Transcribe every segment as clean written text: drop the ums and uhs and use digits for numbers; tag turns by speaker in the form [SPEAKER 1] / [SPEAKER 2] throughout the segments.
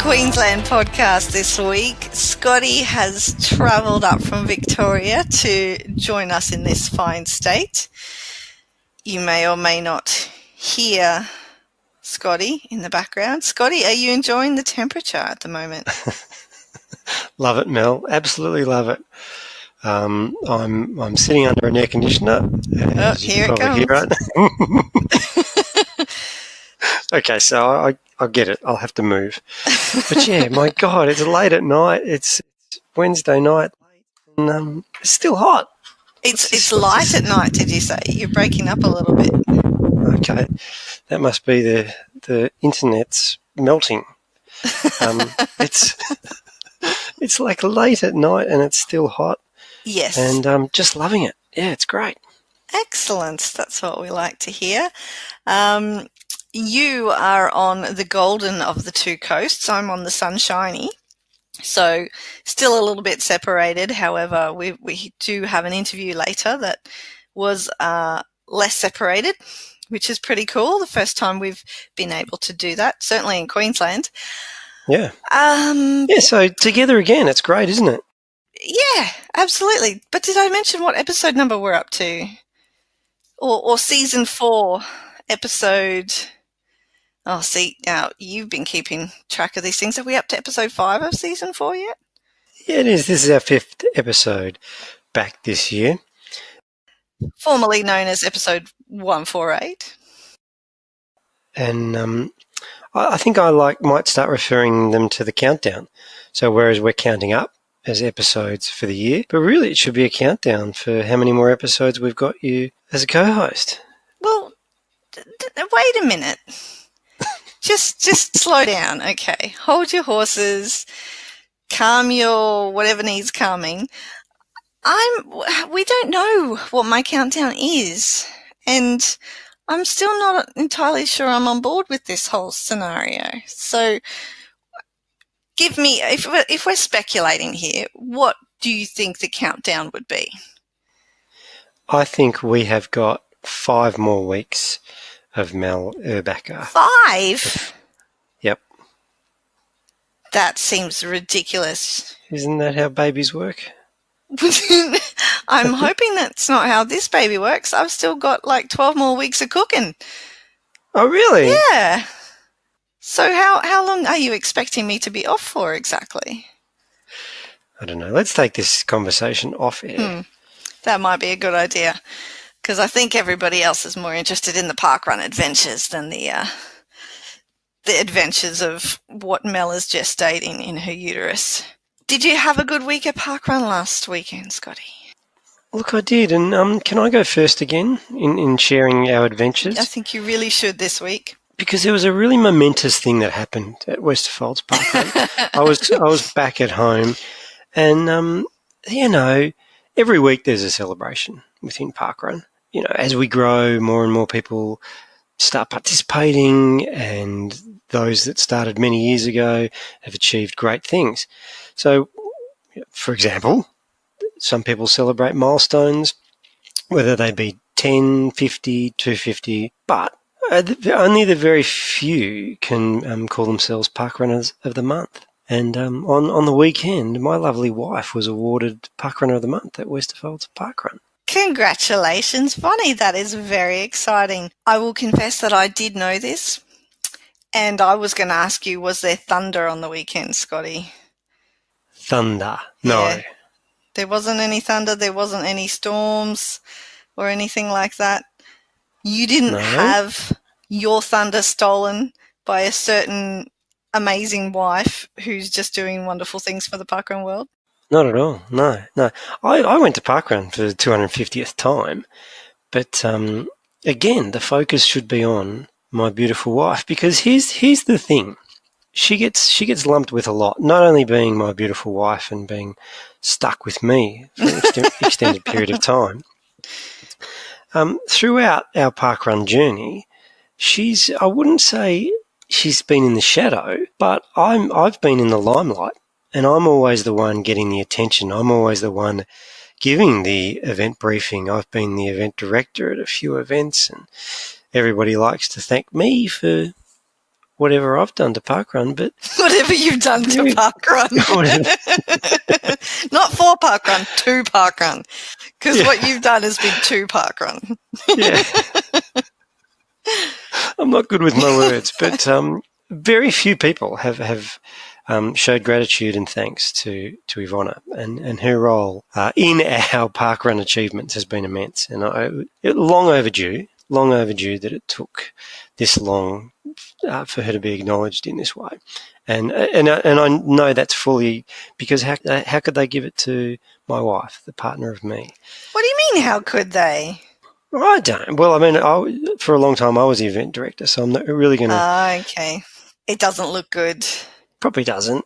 [SPEAKER 1] Queensland podcast this week. Scotty has travelled up from Victoria to join us in this fine state. You may or may not hear Scotty in the background. Scotty, are you enjoying the temperature at the moment?
[SPEAKER 2] Love it, Mel. Absolutely love it. I'm sitting under an air conditioner.
[SPEAKER 1] Here it comes.
[SPEAKER 2] Okay, so I get it. I'll have to move. But yeah, my God, it's late at night. It's Wednesday night, and it's still hot.
[SPEAKER 1] It's light at night, did you say? You're breaking up a little bit.
[SPEAKER 2] Okay, that must be the internet's melting. It's like late at night and it's still hot.
[SPEAKER 1] Yes.
[SPEAKER 2] And I'm just loving it. Yeah, it's great.
[SPEAKER 1] Excellent. That's what we like to hear. You are on the golden of the two coasts. I'm on the sunshiny. So still a little bit separated. However, we do have an interview later that was less separated, which is pretty cool. The first time we've been able to do that, certainly in Queensland.
[SPEAKER 2] Yeah. So together again, it's great, isn't it?
[SPEAKER 1] Yeah, absolutely. But did I mention what episode number we're up to? Or season 4, episode... Oh, see, now you've been keeping track of these things. Are we up to episode 5 of season 4 yet?
[SPEAKER 2] Yeah, it is. This is our 5th episode back this year.
[SPEAKER 1] Formerly known as episode 148.
[SPEAKER 2] And I think I might start referring them to the countdown. So whereas we're counting up as episodes for the year, but really it should be a countdown for how many more episodes we've got you as a co-host.
[SPEAKER 1] Well, wait a minute. Just slow down, okay? Hold your horses, calm your whatever needs calming. We don't know what my countdown is, and I'm still not entirely sure I'm on board with this whole scenario. So give me, if we're speculating here, what do you think the countdown would be?
[SPEAKER 2] I think we have got 5 more weeks of Mel Urbacher.
[SPEAKER 1] 5?
[SPEAKER 2] Yep.
[SPEAKER 1] That seems ridiculous.
[SPEAKER 2] Isn't that how babies work?
[SPEAKER 1] I'm hoping that's not how this baby works. I've still got like 12 more weeks of cooking.
[SPEAKER 2] Oh, really?
[SPEAKER 1] Yeah. So how long are you expecting me to be off for exactly?
[SPEAKER 2] I don't know. Let's take this conversation off air.
[SPEAKER 1] That might be a good idea, because I think everybody else is more interested in the parkrun adventures than the adventures of what Mel is gestating in her uterus. Did you have a good week at parkrun last weekend, Scotty?
[SPEAKER 2] Look, I did. And can I go first again in sharing our adventures?
[SPEAKER 1] I think you really should this week. Because
[SPEAKER 2] there was a really momentous thing that happened at Westerfolds Parkrun. I was back at home, and every week there's a celebration within parkrun. You know, as we grow, more and more people start participating, and those that started many years ago have achieved great things. So, for example, some people celebrate milestones, whether they be 10, 50, 250, but only the very few can call themselves Parkrunners of the Month. And on the weekend, my lovely wife was awarded Parkrunner of the Month at Westerfolds Parkrun.
[SPEAKER 1] Congratulations, Bonnie. That is very exciting. I will confess that I did know this, and I was going to ask you, was there thunder on the weekend, Scotty?
[SPEAKER 2] Thunder? No.
[SPEAKER 1] Yeah. There wasn't any thunder. There wasn't any storms or anything like that. You didn't have your thunder stolen by a certain amazing wife who's just doing wonderful things for the parkrun world?
[SPEAKER 2] Not at all. No. I went to parkrun for the 250th time, but again, the focus should be on my beautiful wife, because here's the thing. She gets lumped with a lot, not only being my beautiful wife and being stuck with me for an extended period of time. Throughout our parkrun journey, I wouldn't say she's been in the shadow, but I've been in the limelight, and I'm always the one getting the attention. I'm always the one giving the event briefing. I've been the event director at a few events, and everybody likes to thank me for whatever I've done to parkrun, but
[SPEAKER 1] whatever you've done to parkrun. Not for parkrun, to parkrun. Because what you've done has been to parkrun.
[SPEAKER 2] Yeah. I'm not good with my words, but very few people have showed gratitude and thanks to Ivona, and her role in our parkrun achievements has been immense, and long overdue that it took this long for her to be acknowledged in this way. And I know that's fully because how could they give it to my wife, the partner of me?
[SPEAKER 1] What do you mean, how could they?
[SPEAKER 2] I don't. Well, I mean, for a long time I was the event director, so I'm not really going to...
[SPEAKER 1] okay. It doesn't look good.
[SPEAKER 2] Probably doesn't.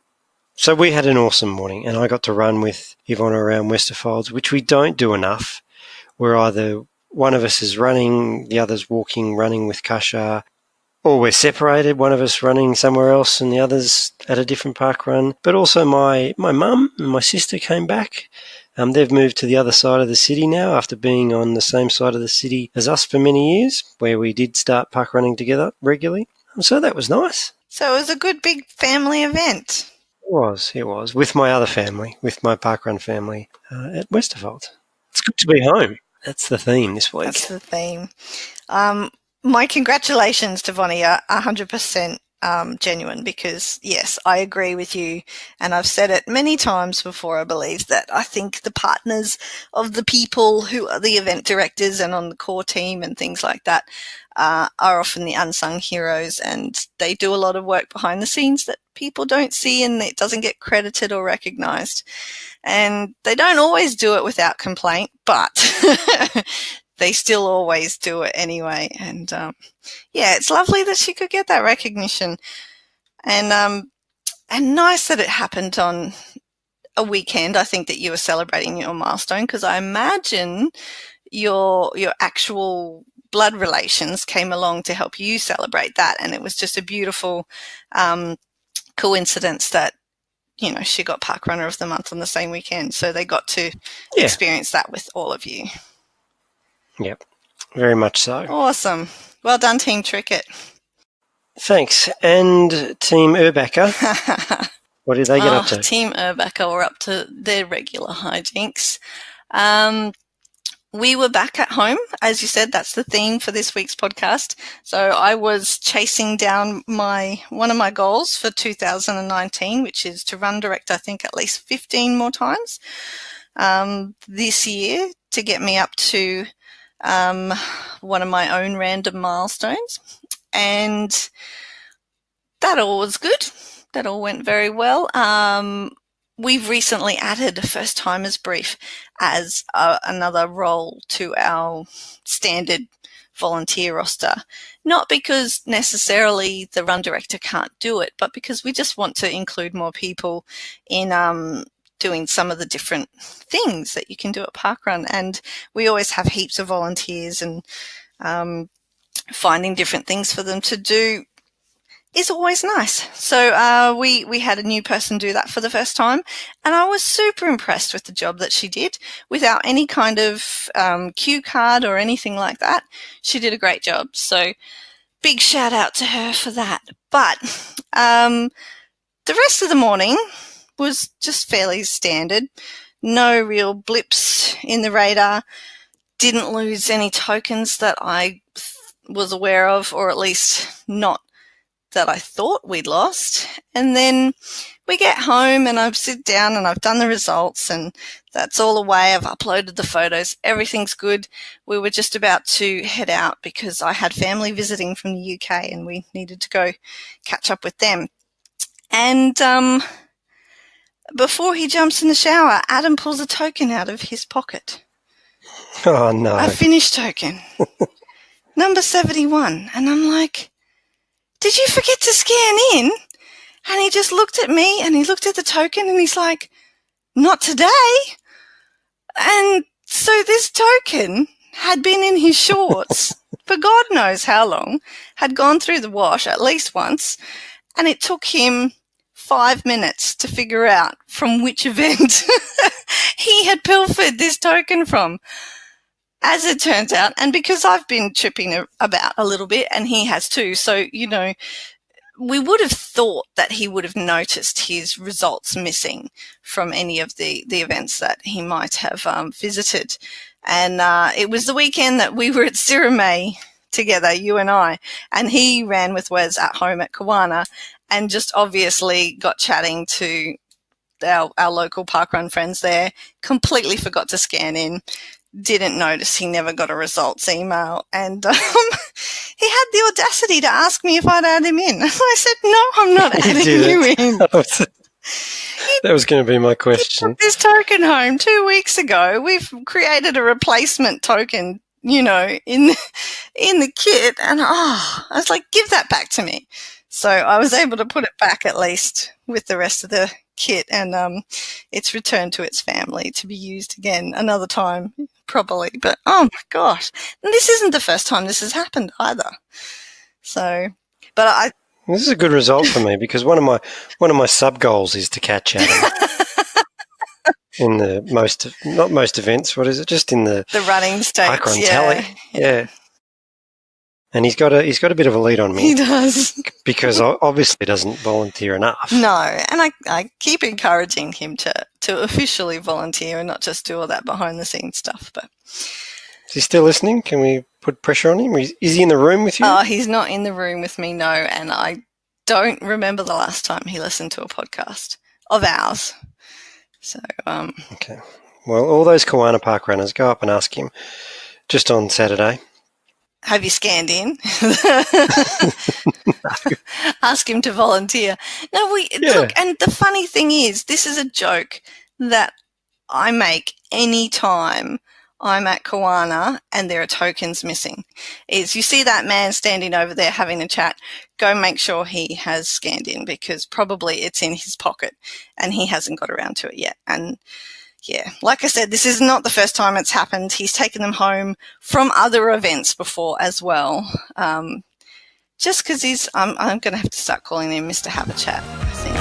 [SPEAKER 2] So we had an awesome morning, and I got to run with Ivona around Westerfolds, which we don't do enough. We're either one of us is running, the other's walking, running with Kasha, or we're separated, one of us running somewhere else and the other's at a different park run. But also my mum and my sister came back. They've moved to the other side of the city now after being on the same side of the city as us for many years, where we did start park running together regularly. So that was nice.
[SPEAKER 1] So it was a good big family event.
[SPEAKER 2] It was, with my other family, with my parkrun family at Westerfolds. It's good to be home. That's the theme this week.
[SPEAKER 1] That's the theme. My congratulations to Vonnie are 100% genuine because, yes, I agree with you. And I've said it many times before, I believe, that I think the partners of the people who are the event directors and on the core team and things like that are often the unsung heroes, and they do a lot of work behind the scenes that people don't see and it doesn't get credited or recognized. And they don't always do it without complaint, but they still always do it anyway. And it's lovely that she could get that recognition, and nice that it happened on a weekend. I think that you were celebrating your milestone, because I imagine your actual blood relations came along to help you celebrate that, and it was just a beautiful coincidence that she got Park Runner of the Month on the same weekend, so they got to experience that with all of you.
[SPEAKER 2] Yep, very much so.
[SPEAKER 1] Awesome. Well done, Team Trickett.
[SPEAKER 2] Thanks. And Team Urbacker, what did they get up to?
[SPEAKER 1] Team Urbacker were up to their regular hijinks. We were back at home. As you said, that's the theme for this week's podcast. So I was chasing down one of my goals for 2019, which is to run direct, I think, at least 15 more times this year to get me up to one of my own random milestones. And that all was good. That all went very well. We've recently added a first timers brief as another role to our standard volunteer roster. Not because necessarily the run director can't do it, but because we just want to include more people in doing some of the different things that you can do at Parkrun. And we always have heaps of volunteers, and finding different things for them to do is always nice. So we had a new person do that for the first time, and I was super impressed with the job that she did without any kind of cue card or anything like that. She did a great job. So big shout out to her for that. But the rest of the morning was just fairly standard. No real blips in the radar. Didn't lose any tokens that I was aware of, or at least not that I thought we'd lost. And then we get home and I sit down and I've done the results, and that's all away. I've uploaded the photos. Everything's good. We were just about to head out because I had family visiting from the UK and we needed to go catch up with them. And before he jumps in the shower, Adam pulls a token out of his pocket.
[SPEAKER 2] Oh, no.
[SPEAKER 1] A finished token. Number 71. And I'm like, did you forget to scan in? And he just looked at me and he looked at the token and he's like, not today. And so this token had been in his shorts for God knows how long, had gone through the wash at least once, and it took him 5 minutes to figure out from which event he had pilfered this token from. As it turns out, and because I've been tripping about a little bit and he has too, so, we would have thought that he would have noticed his results missing from any of the events that he might have visited. And it was the weekend that we were at Sirimay together, you and I, and he ran with Wes at home at Queanbeyan and just obviously got chatting to our local parkrun friends there, completely forgot to scan in, didn't notice he never got a results email, and he had the audacity to ask me if I'd add him in. I said, no, I'm not adding you in.
[SPEAKER 2] That was going to be my question.
[SPEAKER 1] He took this token home 2 weeks ago. We've created a replacement token, in the kit, and I was like, give that back to me. So I was able to put it back at least with the rest of the kit, and it's returned to its family to be used again another time, probably. But oh my gosh, and this isn't the first time this has happened either. So, but
[SPEAKER 2] this is a good result for me because one of my sub goals is to catch Adam in the not most events. What is it? Just in the
[SPEAKER 1] running stakes,
[SPEAKER 2] parkrun tally, yeah. And he's got a bit of a lead on me.
[SPEAKER 1] He does.
[SPEAKER 2] Because obviously doesn't volunteer enough.
[SPEAKER 1] No, and I keep encouraging him to officially volunteer and not just do all that behind the scenes stuff. But
[SPEAKER 2] is he still listening? Can we put pressure on him? Is he in the room with you?
[SPEAKER 1] Oh, he's not in the room with me, no, and I don't remember the last time he listened to a podcast of ours. So,
[SPEAKER 2] Okay. Well, all those Queanbeyan park runners, go up and ask him just on Saturday.
[SPEAKER 1] Have you scanned in? Ask him to volunteer. No, look, and the funny thing is, this is a joke that I make any time I'm at Queanbeyan and there are tokens missing. Is you see that man standing over there having a chat, go make sure he has scanned in because probably it's in his pocket and he hasn't got around to it yet. And yeah, like I said, this is not the first time it's happened. He's taken them home from other events before as well. Just because I'm going to have to start calling him Mr. Have a Chat, I think.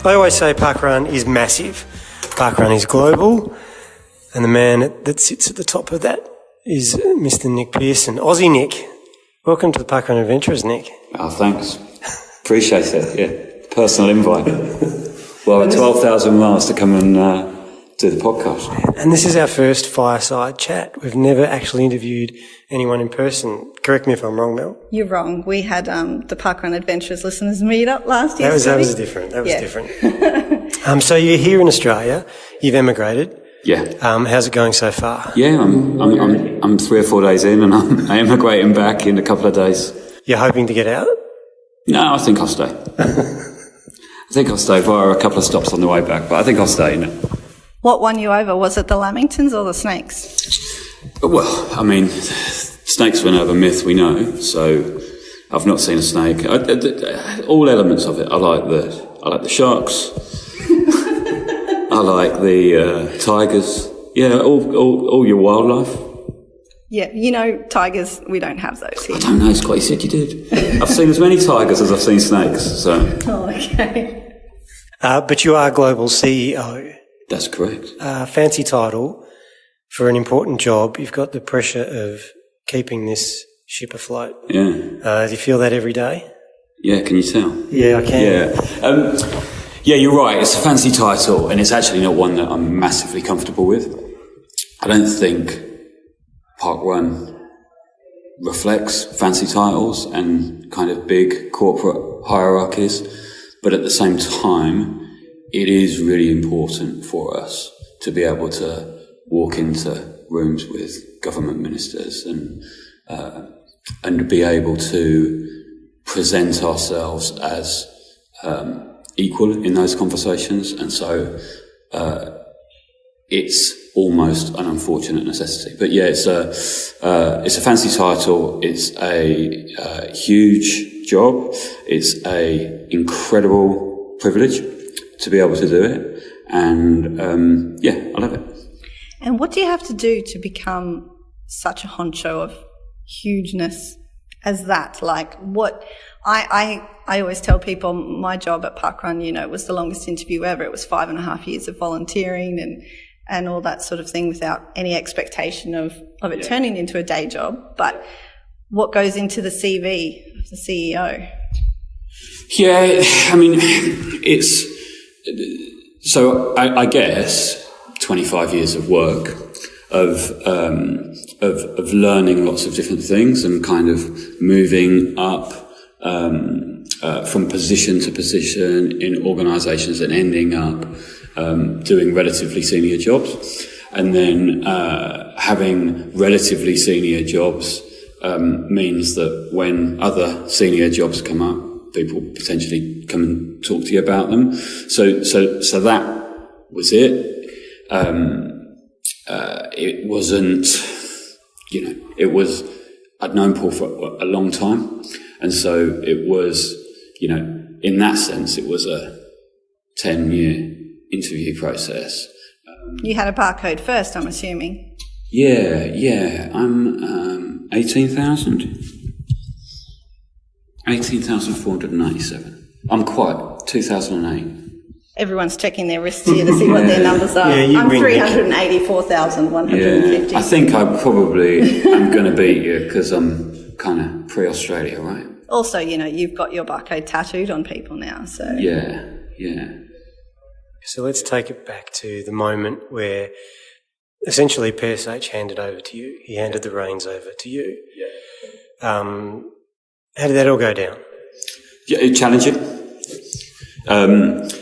[SPEAKER 2] I always say parkrun is massive. Parkrun is global. And the man that sits at the top of that is Mr. Nick Pearson. Aussie Nick. Welcome to the Parkrun Adventurers, Nick.
[SPEAKER 3] Oh, thanks. Appreciate it, yeah. Personal invite. Well, 12,000 miles to come and do the podcast.
[SPEAKER 2] And this is our first fireside chat. We've never actually interviewed anyone in person. Correct me if I'm wrong, Mel.
[SPEAKER 1] You're wrong. We had the Parkrun Adventurers listeners meet up last year.
[SPEAKER 2] That was different. So you're here in Australia. You've emigrated.
[SPEAKER 3] Yeah.
[SPEAKER 2] How's it going so far?
[SPEAKER 3] Yeah, I'm 3 or 4 days in, and I'm emigrating back in a couple of days.
[SPEAKER 2] You're hoping to get out?
[SPEAKER 3] No, I think I'll stay. I think I'll stay via a couple of stops on the way back, but I think I'll stay.
[SPEAKER 1] What won you over? Was it the Lamingtons or the snakes?
[SPEAKER 3] Well, I mean, snakes were another myth we know, so I've not seen a snake. All elements of it. I like the sharks. I like the tigers. Yeah, all your wildlife.
[SPEAKER 1] Yeah, tigers, we don't have those here.
[SPEAKER 3] I don't know, Scotty said you did. I've seen as many tigers as I've seen snakes, so.
[SPEAKER 1] Oh, okay.
[SPEAKER 2] But you are Global CEO.
[SPEAKER 3] That's correct.
[SPEAKER 2] Fancy title for an important job. You've got the pressure of keeping this ship afloat.
[SPEAKER 3] Yeah.
[SPEAKER 2] Do you feel that every day?
[SPEAKER 3] Yeah, can you tell?
[SPEAKER 2] Yeah, I can.
[SPEAKER 3] Yeah. Yeah, you're right. It's a fancy title, and it's actually not one that I'm massively comfortable with. I don't think parkrun reflects fancy titles and kind of big corporate hierarchies, but at the same time, it is really important for us to be able to walk into rooms with government ministers and be able to present ourselves as equal in those conversations, and so it's almost an unfortunate necessity. But yeah, it's a fancy title. It's a huge job. It's a incredible privilege to be able to do it, and I love it.
[SPEAKER 1] And what do you have to do to become such a honcho of hugeness as that? Like, what I always tell people, my job at Parkrun, was the longest interview ever. It was 5.5 years of volunteering
[SPEAKER 4] and all that sort of thing without any expectation of it turning into a day job. But what goes into the CV of the CEO?
[SPEAKER 3] Yeah, I mean, it's... So I guess 25 years of work of learning lots of different things and kind of moving up from position to position in organisations and ending up doing relatively senior jobs, and then having relatively senior jobs means that when other senior jobs come up, people potentially come and talk to you about them. So that was it. It wasn't, I'd known Paul for a long time. And so it was, in that sense, it was a 10-year interview process.
[SPEAKER 4] You had a barcode first, I'm assuming.
[SPEAKER 3] Yeah. I'm 18,497. I'm quite 2008.
[SPEAKER 4] Everyone's checking their wrists here to see what their numbers are. I'm 384,150.
[SPEAKER 3] Yeah, I think I probably am going to beat you because I'm kind of pre-Australia, right?
[SPEAKER 4] Also, you've got your barcode tattooed on people now, so...
[SPEAKER 3] Yeah.
[SPEAKER 2] So let's take it back to the moment where essentially PSH handed over to you. He handed the reins over to you.
[SPEAKER 3] Yeah.
[SPEAKER 2] How did that all go down?
[SPEAKER 3] Yeah, challenging.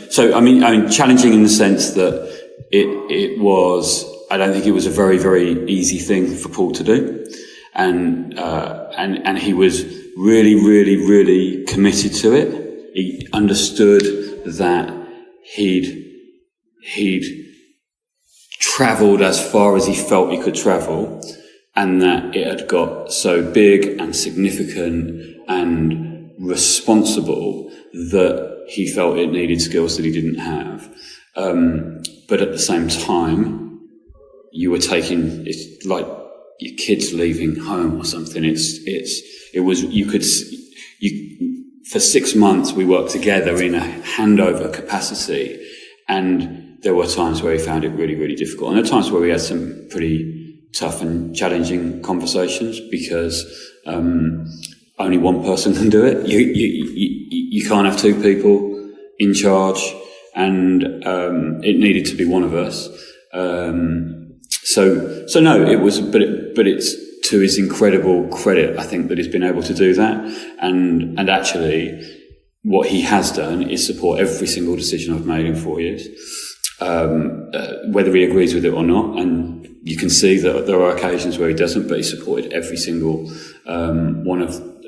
[SPEAKER 3] So, I mean, challenging in the sense that it was, I don't think it was a very, very easy thing for Paul to do. And he was really, really, really committed to it. He understood that he'd travelled as far as he felt he could travel, and that it had got so big and significant and responsible that he felt it needed skills that he didn't have. But at the same time, you were taking, it's like your kids leaving home or something. For 6 months we worked together in a handover capacity, and there were times where he found it really, really difficult. And there were times where we had some pretty tough and challenging conversations because, only one person can do it. You can't have two people in charge, and it needed to be one of us. So no, it was, but it's to his incredible credit, I think, that he's been able to do that, and actually, what he has done is support every single decision I've made in 4 years, whether he agrees with it or not. And you can see that there are occasions where he doesn't, but he supported every single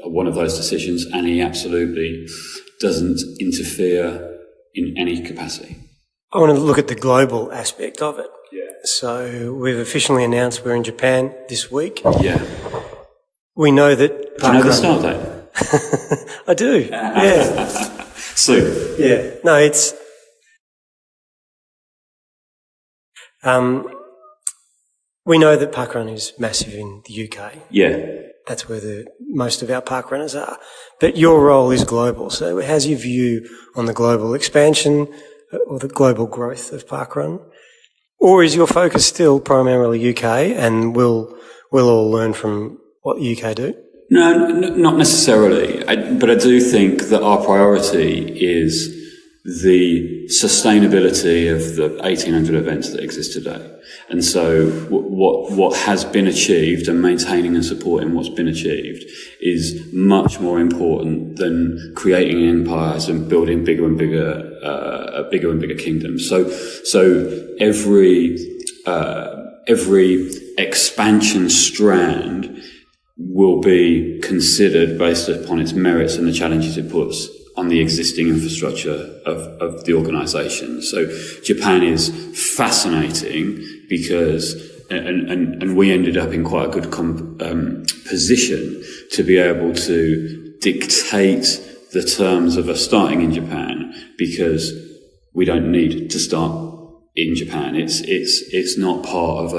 [SPEAKER 3] one of those decisions, and he absolutely doesn't interfere in any capacity.
[SPEAKER 2] I want to look at the global aspect of it.
[SPEAKER 3] Yeah.
[SPEAKER 2] So we've officially announced we're in Japan this week.
[SPEAKER 3] Yeah.
[SPEAKER 2] We know that...
[SPEAKER 3] Do you know the start date?
[SPEAKER 2] I do, yeah.
[SPEAKER 3] Soon.
[SPEAKER 2] Yeah. No, it's... we know that parkrun is massive in the UK.
[SPEAKER 3] Yeah.
[SPEAKER 2] That's where most of our parkrunners are. But your role is global. So how's your view on the global expansion or the global growth of parkrun? Or is your focus still primarily UK, and we'll all learn from what the UK do?
[SPEAKER 3] No, not necessarily. But I do think that our priority is the sustainability of the 1,800 events that exist today. And so what has been achieved and maintaining and supporting what's been achieved is much more important than creating empires and building bigger and bigger kingdoms. So every expansion strand will be considered based upon its merits and the challenges it puts on the existing infrastructure of the organisation. So Japan is fascinating because, and we ended up in quite a good position to be able to dictate the terms of us starting in Japan, because we don't need to start in Japan. It's not part of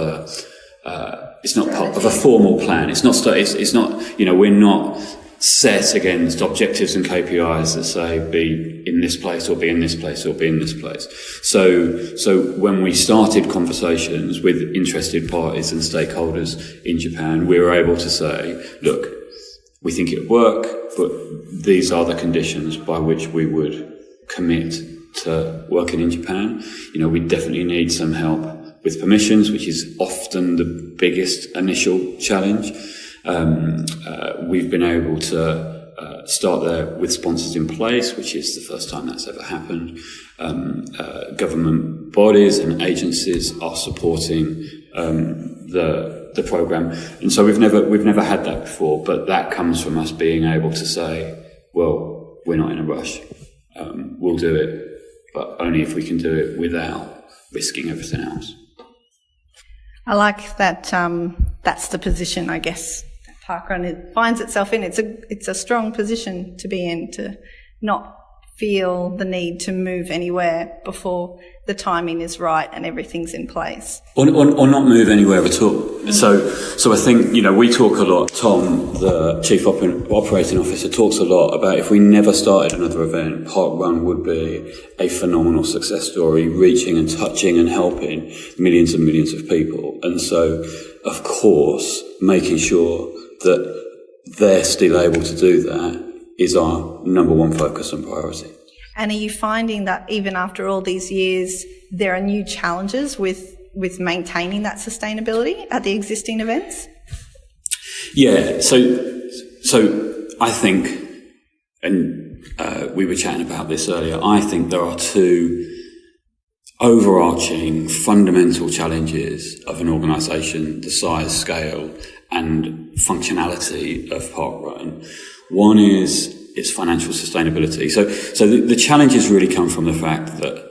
[SPEAKER 3] a formal plan. It's not, we're not set against objectives and KPIs that say be in this place or be in this place or be in this place. So when we started conversations with interested parties and stakeholders in Japan, we were able to say, look, we think it would work, but these are the conditions by which we would commit to working in Japan. We definitely need some help with permissions, which is often the biggest initial challenge. We've been able to start there with sponsors in place, which is the first time that's ever happened. Government bodies and agencies are supporting the program, and so we've never had that before. But that comes from us being able to say, well, we're not in a rush. We'll do it, but only if we can do it without risking everything else.
[SPEAKER 4] I like that. That's the position, I guess, parkrun finds itself in. It's a strong position to be in, to not feel the need to move anywhere before the timing is right and everything's in place.
[SPEAKER 3] Or not move anywhere at all. So I think, we talk a lot, Tom, the Chief Operating Officer, talks a lot about if we never started another event, Parkrun would be a phenomenal success story, reaching and touching and helping millions and millions of people. And so, of course, making sure that they're still able to do that is our number one focus and priority.
[SPEAKER 4] And are you finding that even after all these years, there are new challenges with maintaining that sustainability at the existing events?
[SPEAKER 3] Yeah, so I think, and we were chatting about this earlier, I think there are two overarching fundamental challenges of an organisation, the size, scale and functionality of Parkrun. One is its financial sustainability. So the challenges really come from the fact that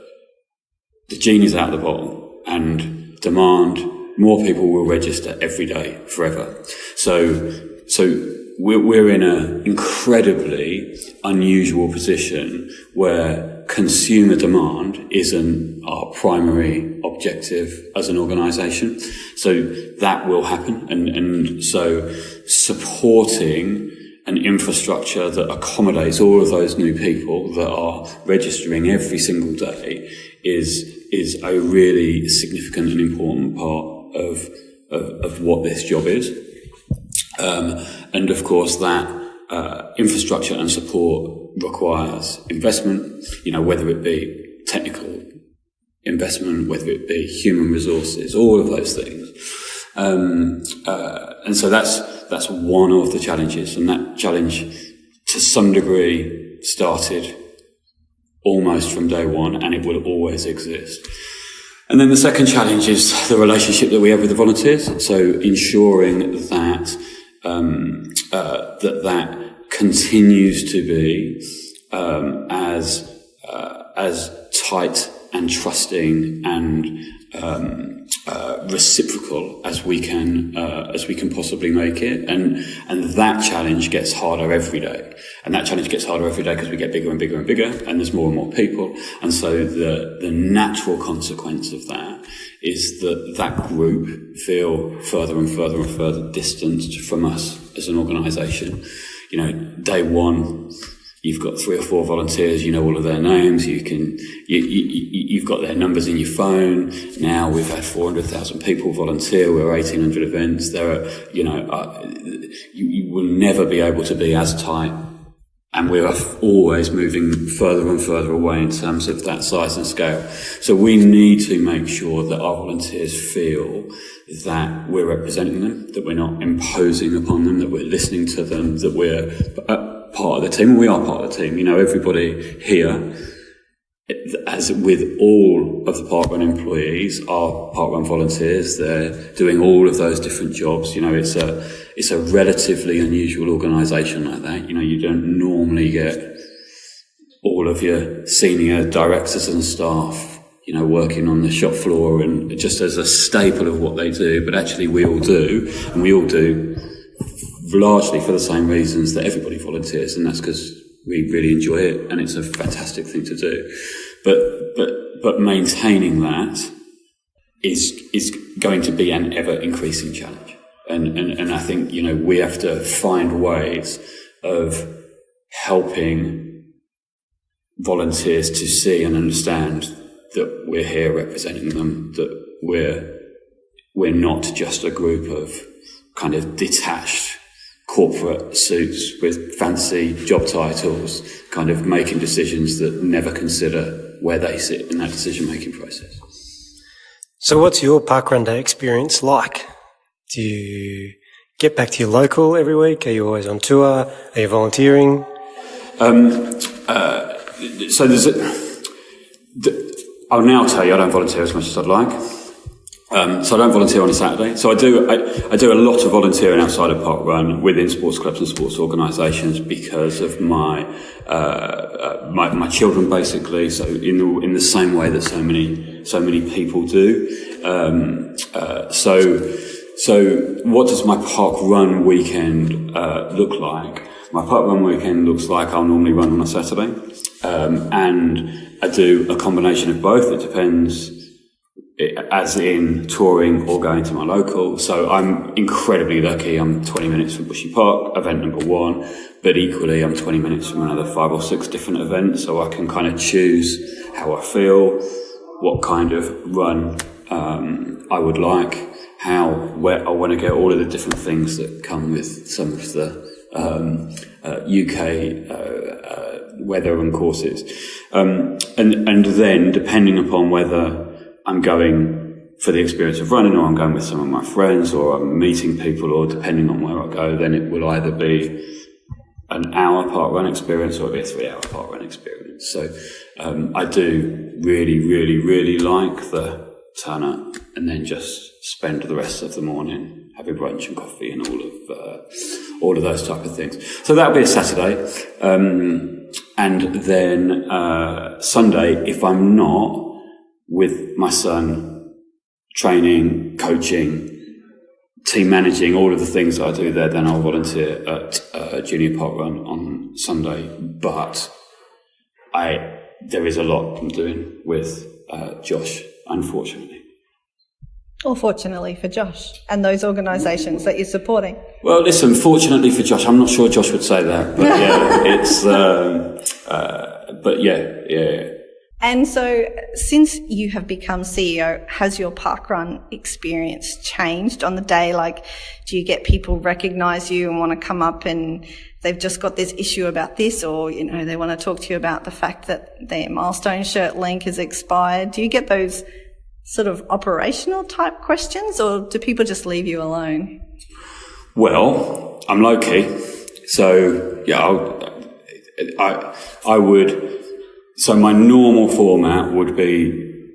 [SPEAKER 3] the genie's out of the bottle and demand, more people will register every day forever. So we're in an incredibly unusual position where consumer demand isn't our primary objective as an organisation. So that will happen. And so supporting an infrastructure that accommodates all of those new people that are registering every single day is a really significant and important part of what this job is. And of course that infrastructure and support requires investment, whether it be technical investment, whether it be human resources, all of those things. And so that's one of the challenges, and that challenge to some degree started almost from day one, and it will always exist. And then the second challenge is the relationship that we have with the volunteers. So ensuring that that continues to be as tight and trusting and reciprocal as we can possibly make it, and that challenge gets harder every day. And that challenge gets harder every day because we get bigger and bigger and bigger, and there's more and more people. And so the natural consequence of that is that group feel further and further and further distanced from us as an organisation. Day one, you've got 3 or 4 volunteers, you know all of their names, you've got their numbers in your phone. Now we've had 400,000 people volunteer, we're 1,800 events. There are, you will never be able to be as tight, and we're always moving further and further away in terms of that size and scale. So we need to make sure that our volunteers feel that we're representing them, that we're not imposing upon them, that we're listening to them, that we're part of the team. We are part of the team. Everybody here, as with all of the Parkrun employees, are Parkrun volunteers. They're doing all of those different jobs. It's a relatively unusual organisation like that. You don't normally get all of your senior directors and staff, working on the shop floor and just as a staple of what they do. But actually we all do, and we all do largely for the same reasons that everybody volunteers, and that's because we really enjoy it and it's a fantastic thing to do. But maintaining that is going to be an ever increasing challenge. And I think, we have to find ways of helping volunteers to see and understand that we're here representing them, that we're not just a group of kind of detached corporate suits with fancy job titles, kind of making decisions that never consider where they sit in that decision-making process.
[SPEAKER 2] So what's your parkrun day experience like? Do you get back to your local every week? Are you always on tour? Are you volunteering?
[SPEAKER 3] So I'll now tell you I don't volunteer as much as I'd like. So I don't volunteer on a Saturday. So I do a lot of volunteering outside of parkrun within sports clubs and sports organisations because of my children, basically. So in the same way that so many people do. So what does my parkrun weekend look like? My parkrun weekend looks like I'll normally run on a Saturday, and I do a combination of both. It depends. As in touring or going to my local. So I'm incredibly lucky. I'm 20 minutes from Bushy Park, event number 1, but equally I'm 20 minutes from another 5 or 6 different events, so I can kind of choose how I feel, what kind of run I would like, where I want to get all of the different things that come with some of the UK weather and courses. And then, depending upon whether I'm going for the experience of running, or I'm going with some of my friends, or I'm meeting people, or depending on where I go, then it will either be an hour parkrun experience or it'll be a 3-hour parkrun experience. So I do really, really, really like the turn up and then just spend the rest of the morning having brunch and coffee and all of those type of things. So that'll be a Saturday, and then Sunday, if I'm not with my son, training, coaching, team managing, all of the things that I do there, then I'll volunteer at Junior Parkrun on Sunday. But there is a lot I'm doing with Josh, unfortunately.
[SPEAKER 4] Or fortunately for Josh and those organisations that you're supporting.
[SPEAKER 3] Well, listen, fortunately for Josh, I'm not sure Josh would say that, but yeah, it's, but yeah.
[SPEAKER 4] And so since you have become CEO, has your parkrun experience changed on the day? Like, do you get people recognise you and want to come up and they've just got this issue about this, or, you know, they want to talk to you about the fact that their milestone shirt link has expired? Do you get those sort of operational type questions, or do people just leave you alone?
[SPEAKER 3] Well, I'm low-key, so yeah, I would. So my normal format would be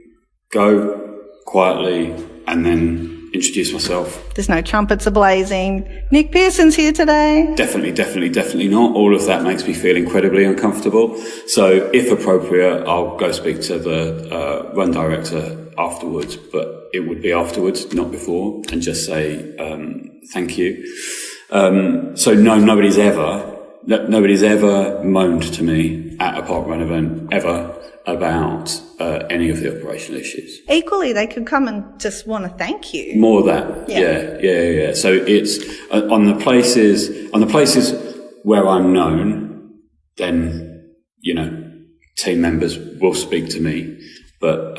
[SPEAKER 3] go quietly and then introduce myself.
[SPEAKER 4] There's no trumpets ablazing. Nick Pearson's here today.
[SPEAKER 3] Definitely not. All of that makes me feel incredibly uncomfortable. So if appropriate, I'll go speak to the run director afterwards, but it would be afterwards, not before, and just say thank you. So no, nobody's ever moaned to me at a parkrun event ever about any of the operational issues.
[SPEAKER 4] Equally, they could come and just want to thank you.
[SPEAKER 3] More of that, yeah. So it's on the places where I'm known, then, you know, team members will speak to me. But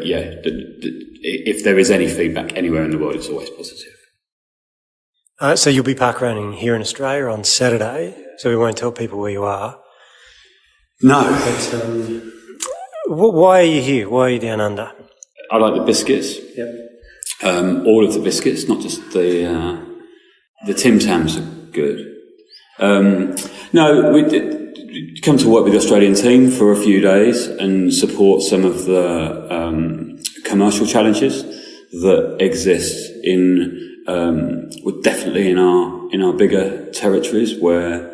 [SPEAKER 3] yeah, if there is any feedback anywhere in the world, it's always positive.
[SPEAKER 2] So you'll be parkrunning here in Australia on Saturday, so we won't tell people where you are.
[SPEAKER 3] No.
[SPEAKER 2] But why are you here? Why are you down under?
[SPEAKER 3] I like the biscuits.
[SPEAKER 2] Yep.
[SPEAKER 3] All of the biscuits, not just the Tim Tams are good. No, we come to work with the Australian team for a few days and support some of the commercial challenges that exist definitely in our bigger territories where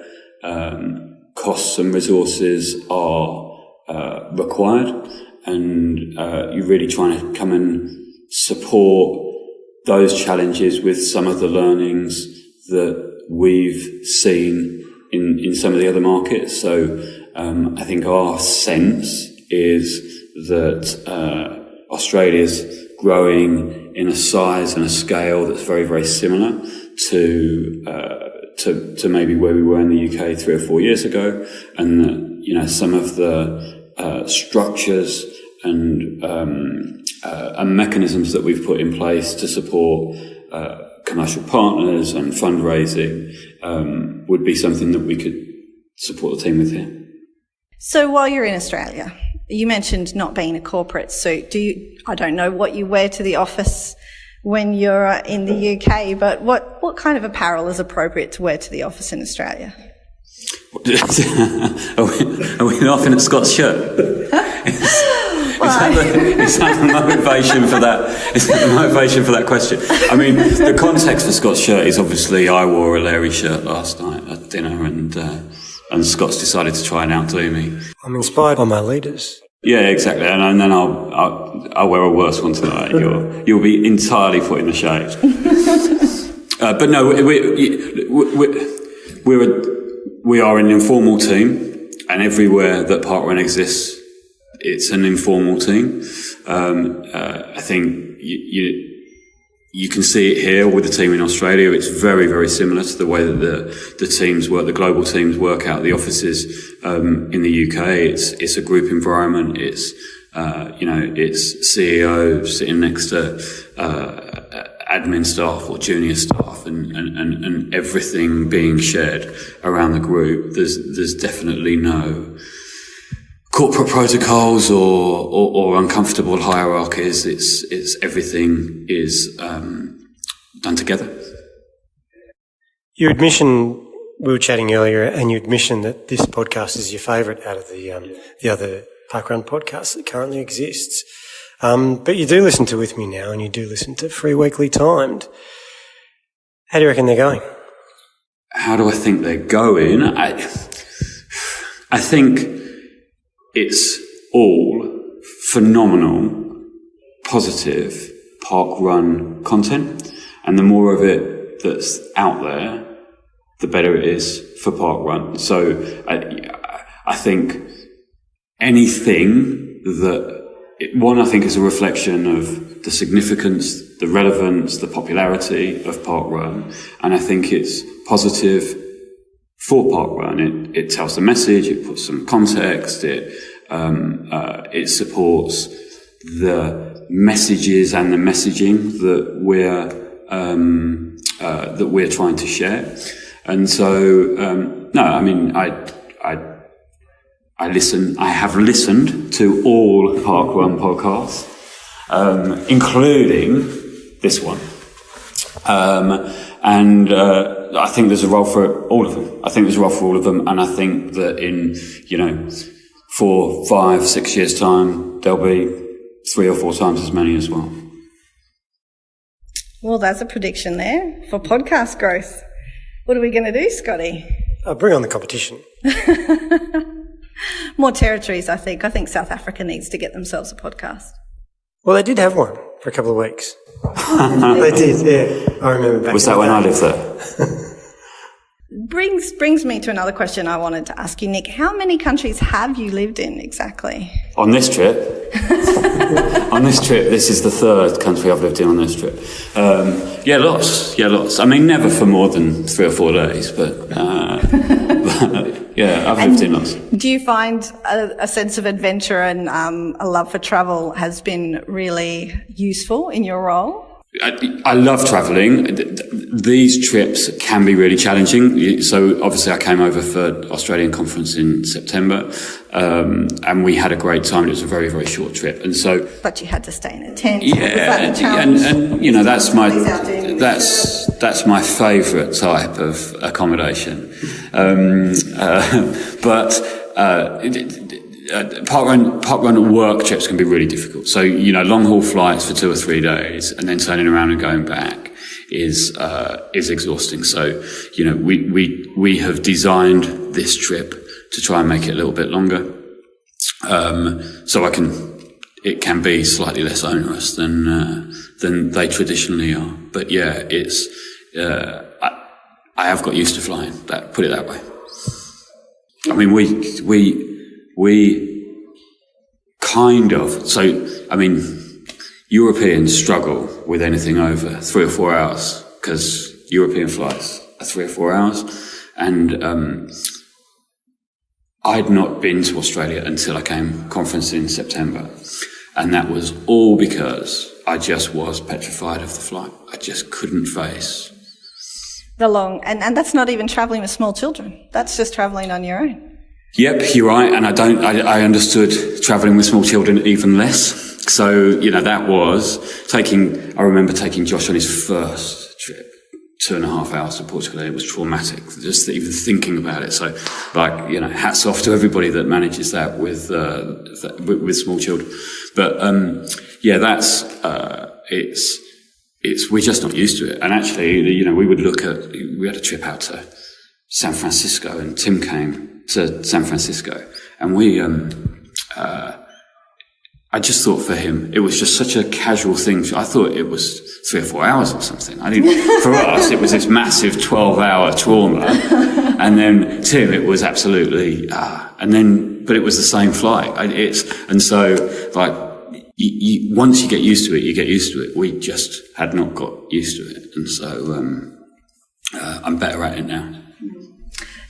[SPEAKER 3] costs and resources are required, and you're really trying to come and support those challenges with some of the learnings that we've seen in some of the other markets. So I think our sense is that Australia's growing in a size and a scale that's very, very similar to to maybe where we were in the UK 3 or 4 years ago, and some of the structures and mechanisms that we've put in place to support commercial partners and fundraising would be something that we could support the team with here.
[SPEAKER 4] So while you're in Australia, you mentioned not being a corporate suit. I don't know what you wear to the office when you're in the UK, but what kind of apparel is appropriate to wear to the office in Australia?
[SPEAKER 3] Are we laughing at Scott's shirt? Is that the motivation for that? Is that the motivation for that question? I mean, the context for Scott's shirt is obviously I wore a Larry shirt last night at dinner, and Scott's decided to try and outdo me.
[SPEAKER 2] I'm inspired by my leaders.
[SPEAKER 3] Yeah, exactly. And then I'll wear a worse one tonight. You'll be entirely put in the shade. But no, we are an informal team, and everywhere that parkrun exists, it's an informal team. I think you can see it here with the team in Australia. It's very, very similar to the way that the teams work, the global teams work out the offices in the UK. It's a group environment. It's it's CEO sitting next to admin staff or junior staff, and everything being shared around the group. There's definitely no corporate protocols or uncomfortable hierarchies. It's everything is done together.
[SPEAKER 2] Your admission, we were chatting earlier, and your admission that this podcast is your favourite out of the other parkrun podcasts that currently exists. But you do listen to With Me Now, and you do listen to Free Weekly Timed. How do you reckon they're going?
[SPEAKER 3] How do I think they're going? I think it's all phenomenal, positive parkrun content, and the more of it that's out there, the better it is for parkrun. So I think anything that I think is a reflection of the significance, the relevance, the popularity of parkrun, and I think it's positive for parkrun. It tells the message, it puts some context, it supports the messages and the messaging that we're trying to share. And so I have listened to all parkrun podcasts, including this one. I think there's a role for all of them. And I think that in, 4, 5, 6 years' time, there'll be 3 or 4 times as many as well.
[SPEAKER 4] Well, that's a prediction there for podcast growth. What are we going to do, Scotty?
[SPEAKER 2] Bring on the competition.
[SPEAKER 4] More territories, I think. I think South Africa needs to get themselves a podcast.
[SPEAKER 2] Well, they did have one for a couple of weeks. They did, yeah. I remember back.
[SPEAKER 3] Was that when I lived there?
[SPEAKER 4] Brings me to another question I wanted to ask you, Nick. How many countries have you lived in exactly?
[SPEAKER 3] On this trip? This is the 3rd country I've lived in on this trip. Lots. I mean, never for more than 3 or 4 days, but yeah, I've lived in lots.
[SPEAKER 4] Do you find a sense of adventure and a love for travel has been really useful in your role?
[SPEAKER 3] I love travelling. These trips can be really challenging. So obviously I came over for Australian conference in September, and we had a great time. It was a very, very short trip. And so,
[SPEAKER 4] but you had to stay in a tent.
[SPEAKER 3] Yeah, and that's my favourite type of accommodation. Parkrun work trips can be really difficult. So, long haul flights for 2 or 3 days and then turning around and going back is exhausting. So, we have designed this trip to try and make it a little bit longer. So it can be slightly less onerous than they traditionally are. But yeah, I have got used to flying, put it that way. I mean, we kind of, Europeans struggle with anything over 3 or 4 hours because European flights 3 or 4 hours. And I'd not been to Australia until I came conference in September. And that was all because I just was petrified of the flight. I just couldn't face
[SPEAKER 4] the long, and that's not even travelling with small children. That's just travelling on your own.
[SPEAKER 3] Yep, you're right. And I understood travelling with small children even less. So, that was I remember taking Josh on his first trip, 2.5 hours to Portugal, and it was traumatic, just even thinking about it. So, hats off to everybody that manages that with small children. But, we're just not used to it. And actually, we had a trip out to San Francisco, and Tim came to San Francisco, and I just thought for him, it was just such a casual thing. I thought it was 3 or 4 hours or something. For us, it was this massive 12-hour trauma. And then Tim, it was absolutely, but it was the same flight. Once you get used to it, you get used to it. We just had not got used to it. And so, I'm better at it now.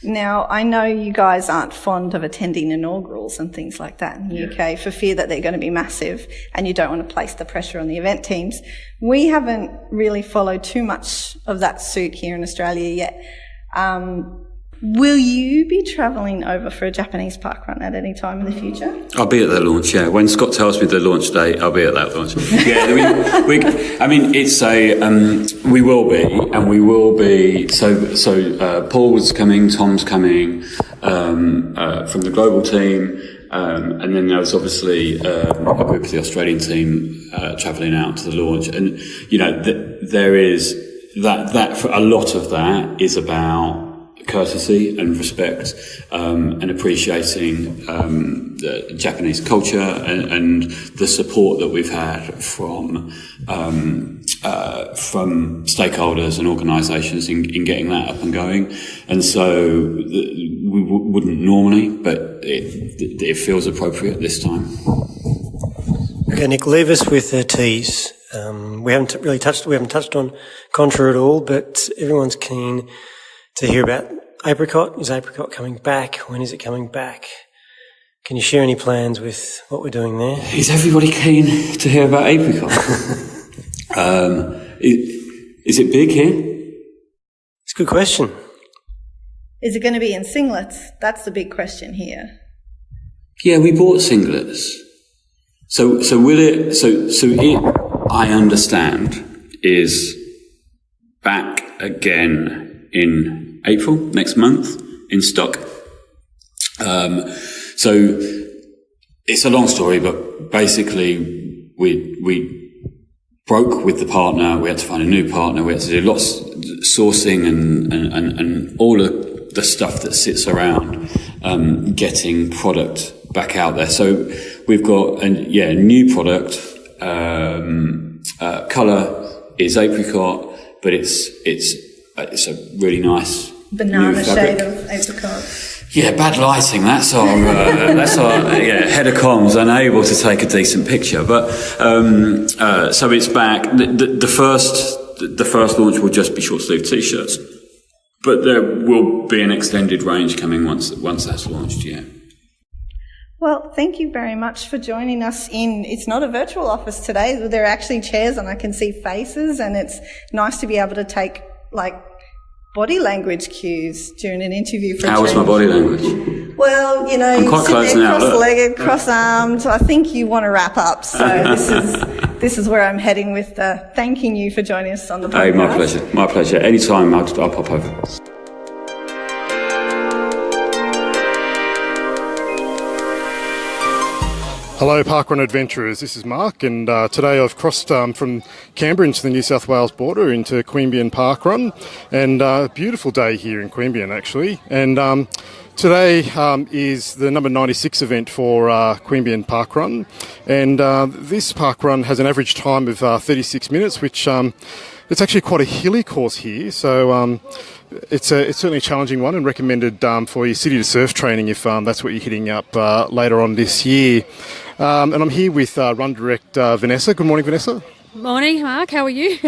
[SPEAKER 4] Now, I know you guys aren't fond of attending inaugurals and things like that in the UK for fear that they're going to be massive and you don't want to place the pressure on the event teams. We haven't really followed too much of that suit here in Australia yet. Will you be travelling over for a Japanese parkrun at any time in the future?
[SPEAKER 3] I'll be at the launch, yeah. When Scott tells me the launch date, I'll be at that launch. Yeah, we will be, and we will be. So Paul's coming, Tom's coming, from the global team, and then there's obviously a group of the Australian team travelling out to the launch, and there is that for a lot of that is about courtesy and respect, and appreciating the Japanese culture and the support that we've had from stakeholders and organisations in getting that up and going. And so we wouldn't normally, but it feels appropriate this time.
[SPEAKER 2] Okay, Nick, leave us with the tease. We haven't touched on Contra at all, but everyone's keen to hear about Apricot. Is Apricot coming back? When is it coming back? Can you share any plans with what we're doing there?
[SPEAKER 3] Is everybody keen to hear about Apricot? Is it big here?
[SPEAKER 2] It's a good question.
[SPEAKER 4] Is it going to be in singlets? That's the big question here.
[SPEAKER 3] Yeah, we bought singlets. So will it? So it, I understand, is back again in April next month in stock. So it's a long story, but basically we broke with the partner. We had to find a new partner. We had to do lots of sourcing and all of the stuff that sits around getting product back out there. So we've got a new product. Colour is apricot, but it's a really nice
[SPEAKER 4] banana shade of apricot.
[SPEAKER 3] Yeah, bad lighting. That's our head of comms unable to take a decent picture. But so it's back. The first launch will just be short sleeve t-shirts, but there will be an extended range coming once that's launched. Yeah.
[SPEAKER 4] Well, thank you very much for joining us it's not a virtual office today. There are actually chairs and I can see faces, and it's nice to be able to take body language cues during an interview.
[SPEAKER 3] How was my body language?
[SPEAKER 4] Well,
[SPEAKER 3] I'm quite close now.
[SPEAKER 4] Cross-legged, cross-armed. I think you want to wrap up. So this is where I'm heading with thanking you for joining us on the podcast.
[SPEAKER 3] Hey, my pleasure. Anytime I'll pop over.
[SPEAKER 5] Hello parkrun adventurers, this is Mark, and today I've crossed from Canberra into the New South Wales border into Queanbeyan parkrun, and a beautiful day here in Queanbeyan actually, and today is the number 96 event for Queanbeyan parkrun, and this parkrun has an average time of 36 minutes, which it's actually quite a hilly course here, so it's certainly a challenging one and recommended for your city to surf training if that's what you're hitting up later on this year. And I'm here with Run Direct Vanessa. Good morning, Vanessa.
[SPEAKER 6] Morning, Mark. How are you?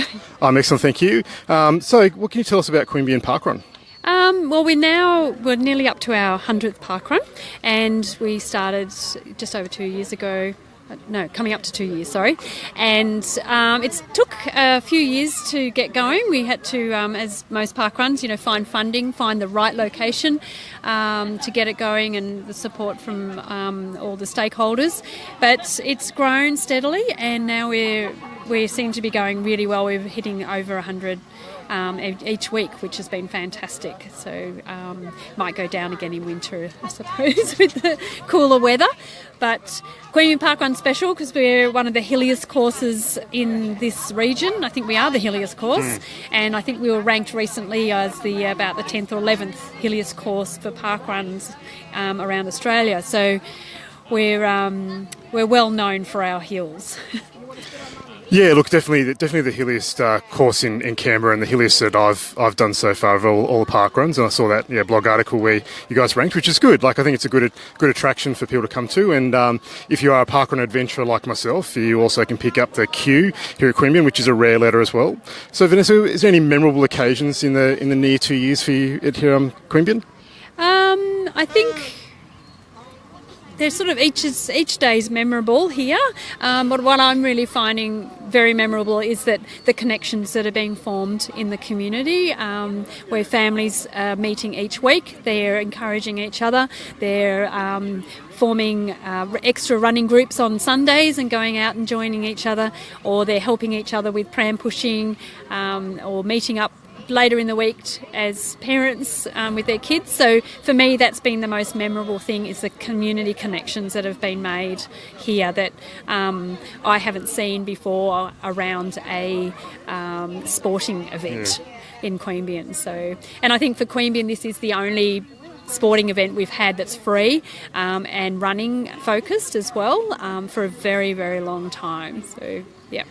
[SPEAKER 5] I'm excellent, thank you. So what can you tell us about Queanbeyan Parkrun?
[SPEAKER 6] Well, we're nearly up to our 100th parkrun, and we started just over 2 years ago. No, coming up to 2 years, sorry. And it took a few years to get going. We had to, as most parkruns, find funding, find the right location to get it going, and the support from all the stakeholders. But it's grown steadily, and now we seem to be going really well. We're hitting over 100 each week, which has been fantastic. So might go down again in winter, I suppose, with the cooler weather. But Queanbeyan Parkrun's special because we're one of the hilliest courses in this region. I think we are the hilliest course, and I think we were ranked recently as about the 10th or 11th hilliest course for parkruns around Australia. So we're well known for our hills.
[SPEAKER 5] Yeah, look, definitely the hilliest course in Canberra, and the hilliest that I've done so far of all the parkruns. And I saw that blog article where you guys ranked, which is good. Like, I think it's a good attraction for people to come to. And if you are a parkrun adventurer like myself, you also can pick up the Q here at Queanbeyan, which is a rare letter as well. So, Vanessa, is there any memorable occasions in the near 2 years for you at here Queanbeyan?
[SPEAKER 6] I think there's sort of each day is memorable here, but what I'm really finding very memorable is that the connections that are being formed in the community, where families are meeting each week, they're encouraging each other, they're forming extra running groups on Sundays and going out and joining each other, or they're helping each other with pram pushing, or meeting up later in the week as parents with their kids. So for me, that's been the most memorable thing, is the community connections that have been made here that I haven't seen before around a sporting event in Queanbeyan. So, and I think for Queanbeyan, this is the only sporting event we've had that's free and running focused as well for a very, very long time. So, yeah.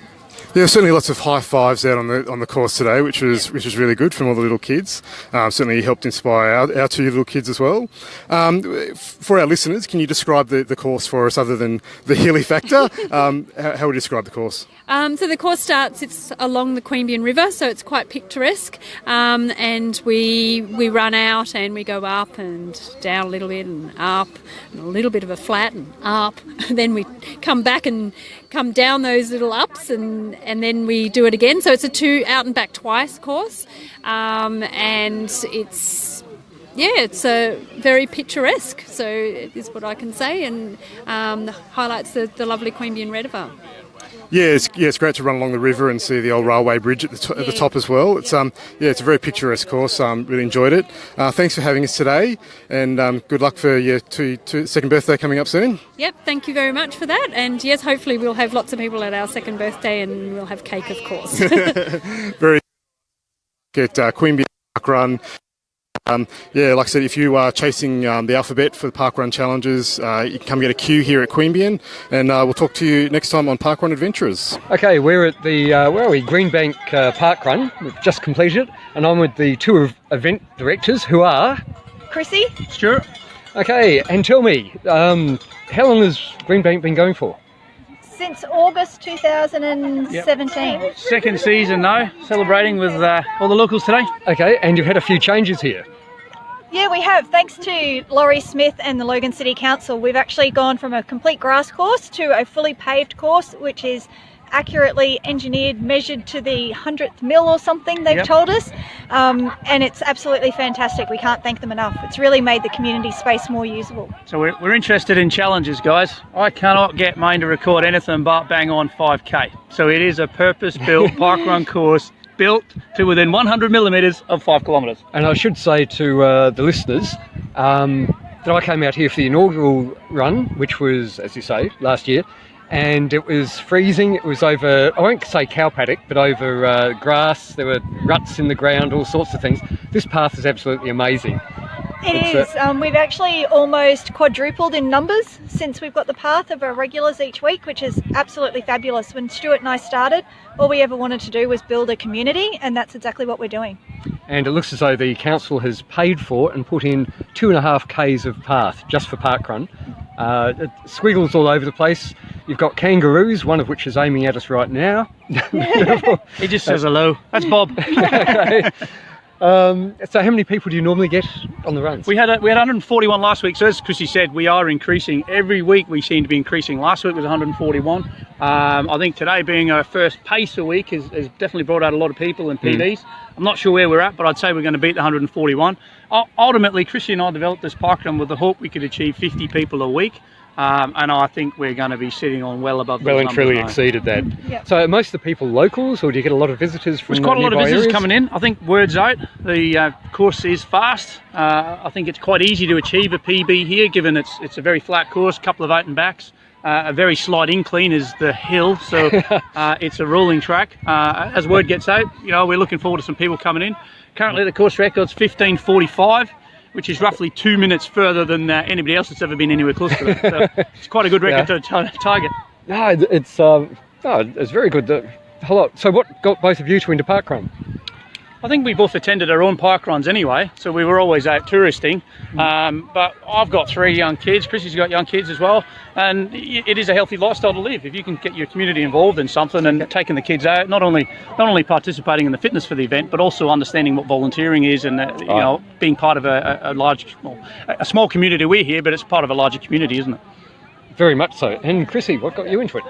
[SPEAKER 5] Yeah, certainly lots of high fives out on the course today, which was really good from all the little kids. Certainly helped inspire our two little kids as well. For our listeners, can you describe the course for us, other than the hilly factor? How would you describe the course? So
[SPEAKER 6] the course it's along the Queanbeyan River, so it's quite picturesque. And we run out and we go up and down a little bit and up, and a little bit of a flat and up. And then we come back and come down those little ups, and then we do it again. So it's a 2 out and back twice course, and it's a very picturesque. So it is what I can say, and highlights the lovely Queanbeyan River.
[SPEAKER 5] Yeah, it's great to run along the river and see the old railway bridge at the top as well. It's it's a very picturesque course. Really enjoyed it. Thanks for having us today, and good luck for your second birthday coming up soon.
[SPEAKER 6] Yep, thank you very much for that. And yes, hopefully we'll have lots of people at our second birthday, and we'll have cake, of course.
[SPEAKER 5] Very good. Queanbeyan Parkrun. Like I said, if you are chasing the alphabet for the Parkrun challenges, you can come get a queue here at Queanbeyan, and we'll talk to you next time on Parkrun Adventurers.
[SPEAKER 7] Okay, we're at the, where are we? Greenbank Parkrun. We've just completed it, and I'm with the two event directors, who are...
[SPEAKER 8] Chrissy.
[SPEAKER 7] Stuart. Okay, and tell me, how long has Greenbank been going for?
[SPEAKER 8] Since August 2017.
[SPEAKER 9] Yep. Second season though, celebrating with all the locals today.
[SPEAKER 7] Okay, and you've had a few changes here.
[SPEAKER 8] Yeah, we have. Thanks to Laurie Smith and the Logan City Council, we've actually gone from a complete grass course to a fully paved course, which is accurately engineered, measured to the 100th mil or something, they've told us. And it's absolutely fantastic. We can't thank them enough. It's really made the community space more usable.
[SPEAKER 9] So we're interested in challenges, guys. I cannot get mine to record anything but bang on 5K. So it is a purpose-built parkrun course, built to within 100 millimetres of 5 kilometres.
[SPEAKER 7] And I should say to the listeners that I came out here for the inaugural run, which was, as you say, last year, and it was freezing. It was over, I won't say cow paddock, but over grass. There were ruts in the ground, all sorts of things. This path is absolutely amazing.
[SPEAKER 8] It is. We've actually almost quadrupled in numbers since we've got the path of our regulars each week, which is absolutely fabulous. When Stuart and I started, all we ever wanted to do was build a community, and that's exactly what we're doing.
[SPEAKER 7] And it looks as though the council has paid for it and put in 2.5 Ks of path just for parkrun. Squiggles all over the place. You've got kangaroos, one of which is aiming at us right now.
[SPEAKER 9] He just says hello. That's Bob.
[SPEAKER 7] Okay. So how many people do you normally get on the runs?
[SPEAKER 9] We had 141 last week. So as Chrissy said, we are increasing. Every week we seem to be increasing. Last week was 141. I think today being our first pacer week has definitely brought out a lot of people and PBs. I'm not sure where we're at, but I'd say we're going to beat the 141. Ultimately, Chrissy and I developed this parkrun with the hope we could achieve 50 people a week. And I think we're going to be sitting on well above those
[SPEAKER 7] well and
[SPEAKER 9] numbers
[SPEAKER 7] truly
[SPEAKER 9] now.
[SPEAKER 7] exceeded that.
[SPEAKER 8] Yep.
[SPEAKER 7] So are most of the people locals, or do you get a lot of visitors from
[SPEAKER 9] There's quite a lot of
[SPEAKER 7] nearby
[SPEAKER 9] visitors
[SPEAKER 7] areas?
[SPEAKER 9] coming in. I think word's out. The course is fast. I think it's quite easy to achieve a PB here, given it's a very flat course, a couple of out and backs. A very slight incline is the hill, so it's a rolling track. As word gets out, we're looking forward to some people coming in. Currently the course record's 15:45. Which is roughly 2 minutes further than anybody else that's ever been anywhere close to it. So it's quite a good record to target.
[SPEAKER 7] No, it's very good. So what got both of you two into parkrun?
[SPEAKER 9] I think we both attended our own parkruns anyway, so we were always out touristing. But I've got 3 young kids. Chrissy's got young kids as well, and it is a healthy lifestyle to live. If you can get your community involved in something and taking the kids out, not only participating in the fitness for the event, but also understanding what volunteering is, and being part of a small community. We're here, but it's part of a larger community, isn't it?
[SPEAKER 7] Very much so. And Chrissy, what got you into it?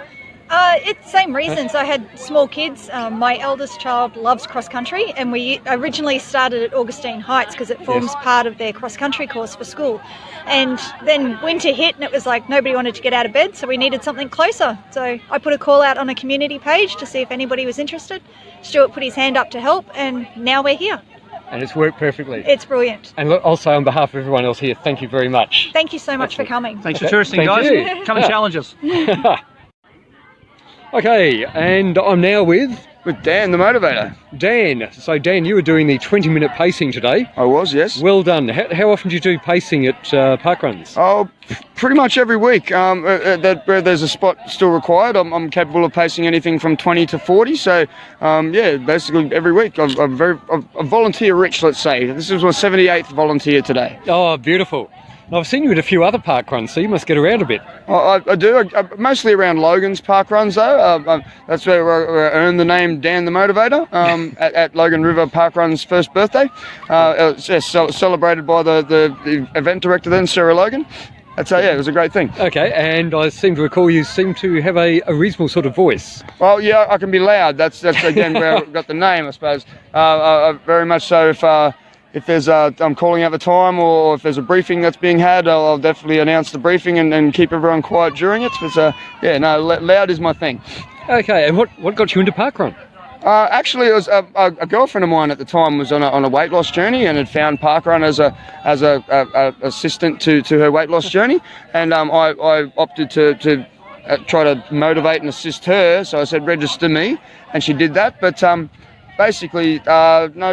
[SPEAKER 8] It's same reasons. I had small kids. My eldest child loves cross country, and we originally started at Augustine Heights because it forms part of their cross country course for school. And then winter hit, and it was like nobody wanted to get out of bed, so we needed something closer. So I put a call out on a community page to see if anybody was interested. Stuart put his hand up to help, and now we're here.
[SPEAKER 7] And it's worked perfectly.
[SPEAKER 8] It's brilliant.
[SPEAKER 7] And also on behalf of everyone else here, thank you very much.
[SPEAKER 8] Thank you so much for coming.
[SPEAKER 9] Thanks for touristing,
[SPEAKER 7] Thank
[SPEAKER 9] guys.
[SPEAKER 7] you.
[SPEAKER 9] Come and challenge us.
[SPEAKER 7] Okay, and I'm now with
[SPEAKER 10] Dan, the motivator.
[SPEAKER 7] Dan. So Dan, you were doing the 20-minute pacing today.
[SPEAKER 10] I was, yes.
[SPEAKER 7] Well done. How often do you do pacing at parkruns?
[SPEAKER 10] Oh, pretty much every week. Where there's a spot still required, I'm capable of pacing anything from 20 to 40. So, basically every week. I'm volunteer rich, let's say. This is my 78th volunteer today.
[SPEAKER 7] Oh, beautiful. I've seen you at a few other parkruns, so you must get around a bit.
[SPEAKER 10] I do, mostly around Logan's parkruns though. That's where I earned the name Dan the Motivator, at Logan River Parkrun's first birthday. Celebrated by the event director then, Sarah Logan. So yeah, it was a great thing.
[SPEAKER 7] Okay, and I seem to recall you seem to have a reasonable sort of voice.
[SPEAKER 10] Well, yeah, I can be loud. That's again where I got the name, I suppose. Very much so. If there's I'm calling out the time, or if there's a briefing that's being had, I'll definitely announce the briefing and keep everyone quiet during it. But loud is my thing.
[SPEAKER 7] Okay, and what got you into parkrun?
[SPEAKER 10] Actually, it was a girlfriend of mine at the time was on a weight loss journey and had found parkrun as a assistant to her weight loss journey, and I opted to try to motivate and assist her. So I said, register me, and she did that. But basically,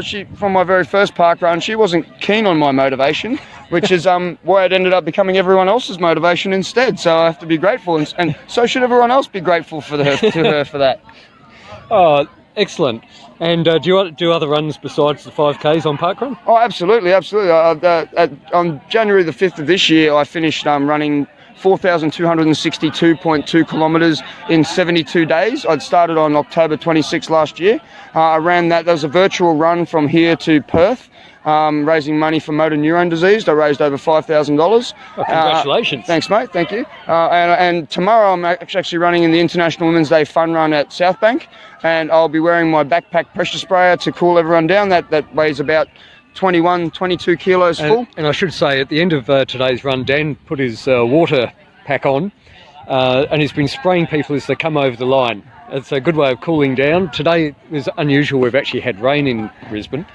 [SPEAKER 10] she from my very first parkrun, she wasn't keen on my motivation, which is why it ended up becoming everyone else's motivation instead. So I have to be grateful, and so should everyone else be grateful to her for that.
[SPEAKER 7] Oh, excellent. And do you do other runs besides the 5Ks on parkrun?
[SPEAKER 10] Oh, absolutely. On January the 5th of this year, I finished running 4,262.2 kilometres in 72 days. I'd started on October 26 last year. I ran that. There was a virtual run from here to Perth, raising money for motor neurone disease. I raised over $5,000.
[SPEAKER 7] Oh, congratulations.
[SPEAKER 10] Thanks, mate. Thank you. And tomorrow I'm actually running in the International Women's Day Fun Run at South Bank, and I'll be wearing my backpack pressure sprayer to cool everyone down. That weighs about 22 kilos full.
[SPEAKER 7] And I should say, at the end of today's run, Dan put his water pack on, and he's been spraying people as they come over the line. It's a good way of cooling down. Today is unusual. We've actually had rain in Brisbane,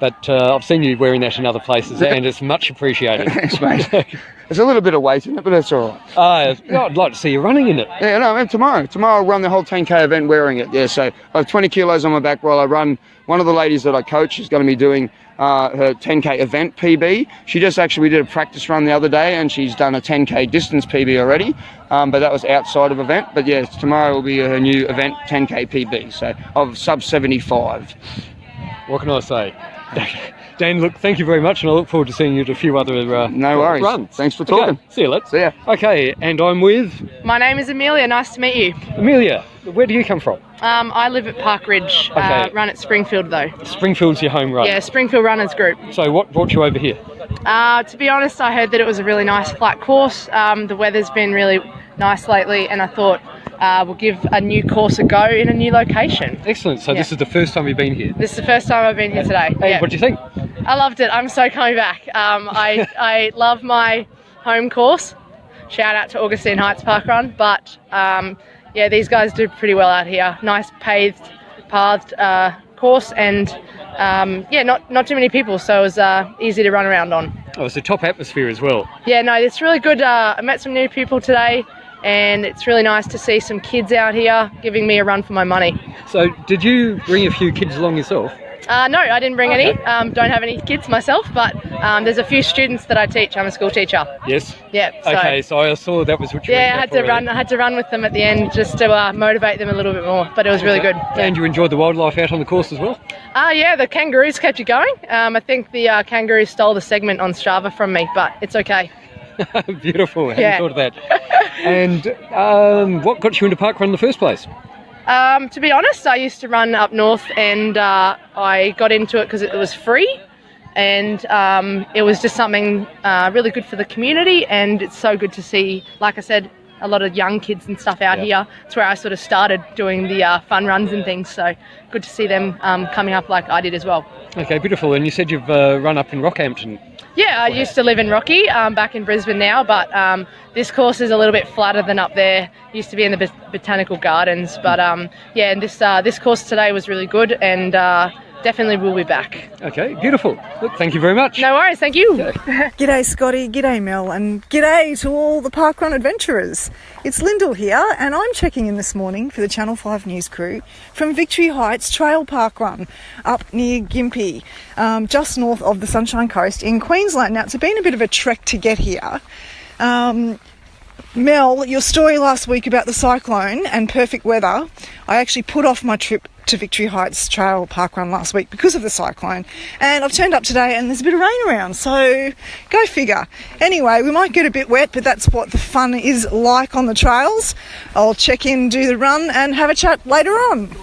[SPEAKER 7] but I've seen you wearing that in other places, and it's much appreciated.
[SPEAKER 10] Thanks, mate. There's a little bit of weight in it, but that's all right.
[SPEAKER 7] I'd like to see you running in it.
[SPEAKER 10] Yeah, no, tomorrow I'll run the whole 10K event wearing it. Yeah, so I have 20 kilos on my back while I run. One of the ladies that I coach is going to be doing her 10K event PB. We did a practice run the other day, and she's done a 10K distance PB already, but that was outside of event. But yeah, tomorrow will be her new event 10K PB, so of sub 75.
[SPEAKER 7] What can I say? Dan, look, thank you very much, and I look forward to seeing you at a few other
[SPEAKER 10] No worries.
[SPEAKER 7] runs.
[SPEAKER 10] Thanks for talking.
[SPEAKER 7] Okay, see you, lads.
[SPEAKER 10] See ya.
[SPEAKER 7] Okay, and I'm with
[SPEAKER 11] My name is Amelia. Nice to meet you.
[SPEAKER 7] Amelia. Where do you come from?
[SPEAKER 11] I live at Park Ridge,
[SPEAKER 7] Okay.
[SPEAKER 11] run at Springfield though.
[SPEAKER 7] Springfield's your home run.
[SPEAKER 11] Yeah, Springfield Runners Group.
[SPEAKER 7] So what brought you over here?
[SPEAKER 11] To be honest, I heard that it was a really nice flat course. The weather's been really nice lately, and I thought we'll give a new course a go in a new location.
[SPEAKER 7] Excellent. So this is the first time you've been here?
[SPEAKER 11] This is the first time I've been here today.
[SPEAKER 7] Hey, what do you think?
[SPEAKER 11] I loved it. I'm so coming back. I love my home course. Shout out to Augustine Heights Parkrun. But yeah, these guys do pretty well out here. Nice pathed course, and yeah, not too many people, so it was easy to run around on.
[SPEAKER 7] Oh, it's a top atmosphere as well.
[SPEAKER 11] Yeah, no, it's really good. I met some new people today, and it's really nice to see some kids out here giving me a run for my money.
[SPEAKER 7] So did you bring a few kids along yourself?
[SPEAKER 11] No, I didn't bring any. Don't have any kids myself, but there's a few students that I teach. I'm a school teacher.
[SPEAKER 7] Yes.
[SPEAKER 11] Yeah. So,
[SPEAKER 7] okay, so I saw that was what you.
[SPEAKER 11] Yeah, I had to run with them at the end just to motivate them a little bit more. But it was really good.
[SPEAKER 7] And you enjoyed the wildlife out on the course as well?
[SPEAKER 11] Yeah, the kangaroos kept you going. I think the kangaroos stole the segment on Strava from me, but it's okay.
[SPEAKER 7] Beautiful. I
[SPEAKER 11] Yeah.
[SPEAKER 7] hadn't thought of that. And what got you into parkrun in the first place?
[SPEAKER 11] To be honest, I used to run up north, and I got into it because it was free, and it was just something really good for the community, and it's so good to see, like I said, a lot of young kids and stuff out here. It's where I sort of started doing the fun runs and things, so good to see them coming up like I did as well.
[SPEAKER 7] Okay, beautiful. And you said you've run up in Rockhampton.
[SPEAKER 11] Yeah, I used to live in Rocky, back in Brisbane now, but this course is a little bit flatter than up there. Used to be in the Botanical Gardens, but yeah, and this course today was really good, and definitely will be back.
[SPEAKER 7] Okay, beautiful. Look, thank you very much.
[SPEAKER 11] No worries, thank you.
[SPEAKER 12] G'day Scotty, g'day Mel, and g'day to all the parkrun adventurers. It's Lyndell here, and I'm checking in this morning for the Channel 5 news crew from Victory Heights Trail Parkrun up near Gympie, just north of the Sunshine Coast in Queensland. Now, it's been a bit of a trek to get here. Mel, your story last week about the cyclone and perfect weather, I actually put off my trip to Victory Heights Trail Parkrun last week because of the cyclone, and I've turned up today and there's a bit of rain around, so go figure. Anyway, we might get a bit wet, but that's what the fun is like on the trails. I'll check in, do the run, and have a chat later on.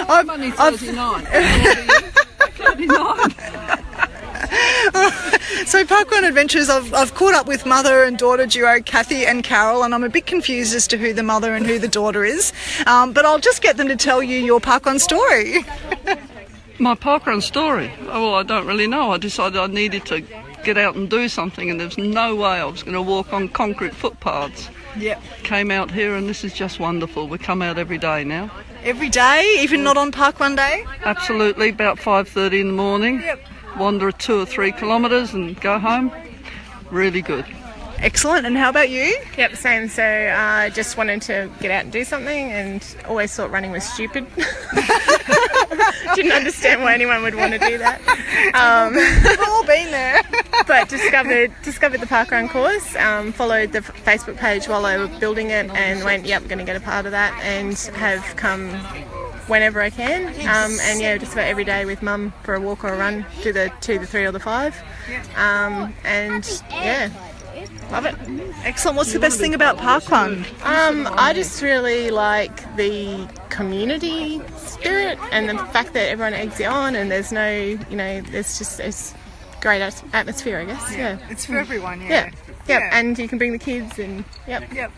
[SPEAKER 13] I'm only 39. 39.
[SPEAKER 12] So Parkrun Adventures, I've caught up with mother and daughter duo Kathy and Carol, and I'm a bit confused as to who the mother and who the daughter is, but I'll just get them to tell you your parkrun story.
[SPEAKER 13] My parkrun story? Oh, well, I don't really know. I decided I needed to get out and do something, and there's no way I was going to walk on concrete footpaths.
[SPEAKER 12] Yep.
[SPEAKER 13] Came out here, and this is just wonderful. We come out every day now.
[SPEAKER 12] Every day, even not on Parkrun Day?
[SPEAKER 13] Absolutely, about 5:30 in the morning.
[SPEAKER 12] Yep.
[SPEAKER 13] Wander 2 or 3 kilometres and go home. Really good.
[SPEAKER 12] Excellent. And how about you?
[SPEAKER 14] Yep, same. So I just wanted to get out and do something, and always thought running was stupid. Didn't understand why anyone would want to do that.
[SPEAKER 12] We've all been there.
[SPEAKER 14] But discovered the parkrun course, followed the Facebook page while they were building it, and went, yep, I'm going to get a part of that, and have come whenever I can, and yeah, just about every day with mum for a walk or a run, do the 2, the 3 or the 5, and yeah, love it.
[SPEAKER 12] Excellent. What's the best thing about parkrun?
[SPEAKER 14] I just really like the community spirit and the fact that everyone eggs you on, and there's no, it's great atmosphere, I guess. Yeah,
[SPEAKER 12] it's for everyone. Yeah.
[SPEAKER 14] And you can bring the kids, and yep.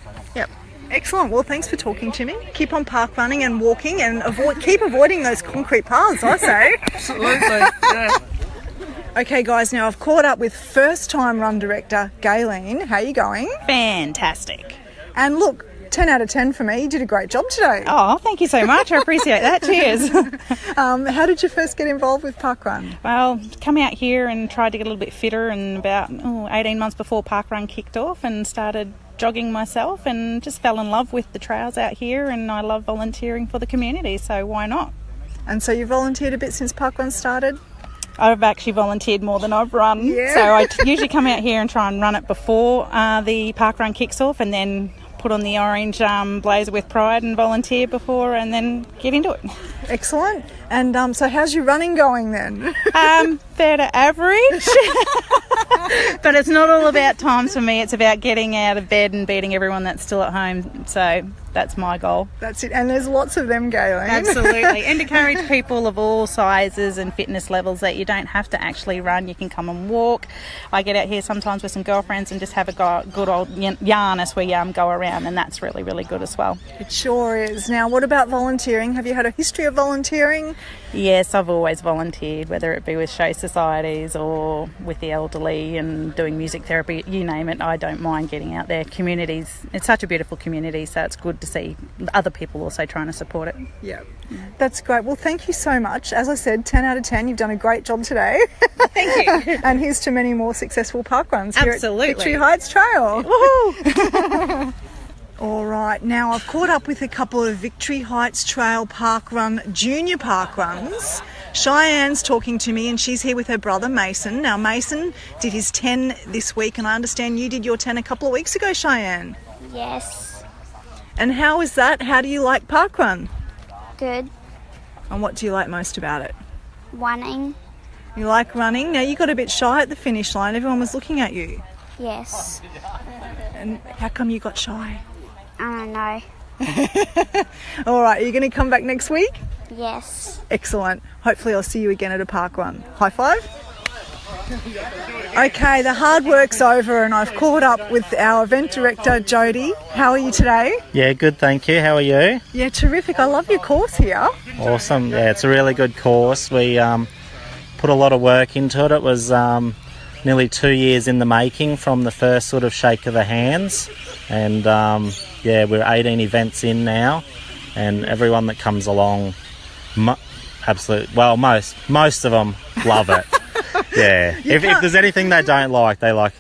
[SPEAKER 12] Excellent. Well, thanks for talking to me. Keep on park running and walking, and keep avoiding those concrete paths, I say.
[SPEAKER 13] Absolutely, yeah.
[SPEAKER 12] Okay, guys, now I've caught up with first-time run director, Gayleen. How are you going?
[SPEAKER 15] Fantastic.
[SPEAKER 12] And look, 10 out of 10 for me. You did a great job today.
[SPEAKER 15] Oh, thank you so much. I appreciate that. Cheers.
[SPEAKER 12] How did you first get involved with parkrun?
[SPEAKER 15] Well, come out here and tried to get a little bit fitter, and about 18 months before parkrun kicked off, and started jogging myself, and just fell in love with the trails out here, and I love volunteering for the community, so why not?
[SPEAKER 12] And so you volunteered a bit since parkrun started?
[SPEAKER 15] I've actually volunteered more than I've run.
[SPEAKER 12] Yeah.
[SPEAKER 15] So I usually come out here and try and run it before the parkrun kicks off, and then put on the orange blazer with pride and volunteer before and then get into it.
[SPEAKER 12] Excellent. And so how's your running going then?
[SPEAKER 15] Fair to average. But it's not all about times for me. It's about getting out of bed and beating everyone that's still at home. So that's my goal.
[SPEAKER 12] That's it. And there's lots of them, Galen.
[SPEAKER 15] Absolutely. And encourage people of all sizes and fitness levels that you don't have to actually run. You can come and walk. I get out here sometimes with some girlfriends and just have a good old yarn as we go around, and that's really, really good as well.
[SPEAKER 12] It sure is. Now, what about volunteering? Have you had a history of volunteering?
[SPEAKER 15] Yes, I've always volunteered, whether it be with show societies or with the elderly and doing music therapy, you name it. I don't mind getting out there. Communities, it's such a beautiful community, so it's good to see other people also trying to support it.
[SPEAKER 12] Yeah, that's great. Well, thank you so much. As I said, 10 out of 10. You've done a great job today.
[SPEAKER 15] Thank you.
[SPEAKER 12] And here's to many more successful parkruns here
[SPEAKER 15] Absolutely.
[SPEAKER 12] at Victory Heights Trail.
[SPEAKER 15] Woohoo!
[SPEAKER 12] All right, now I've caught up with a couple of Victory Heights Trail Parkrun junior parkruns. Cheyenne's talking to me and she's here with her brother Mason. Now Mason did his 10 this week and I understand you did your 10 a couple of weeks ago, Cheyenne.
[SPEAKER 16] Yes.
[SPEAKER 12] And how is that? How do you like parkrun?
[SPEAKER 16] Good.
[SPEAKER 12] And what do you like most about it?
[SPEAKER 16] Running.
[SPEAKER 12] You like running? Now you got a bit shy at the finish line. Everyone was looking at you.
[SPEAKER 16] Yes.
[SPEAKER 12] And how come you got shy?
[SPEAKER 16] I don't know.
[SPEAKER 12] All right, are you going to come back next week?
[SPEAKER 16] Yes.
[SPEAKER 12] Excellent. Hopefully I'll see you again at a parkrun. High five. Okay, the hard work's over and I've caught up with our event director, Jody. How are you today?
[SPEAKER 17] Yeah, good, thank you. How are you?
[SPEAKER 12] Yeah, terrific. I love your course here.
[SPEAKER 17] Awesome. Yeah, it's a really good course. We put a lot of work into it. It was nearly 2 years in the making from the first sort of shake of the hands. And yeah, we're 18 events in now, and everyone that comes along, most of them love it. Yeah. If there's anything they don't like, they like,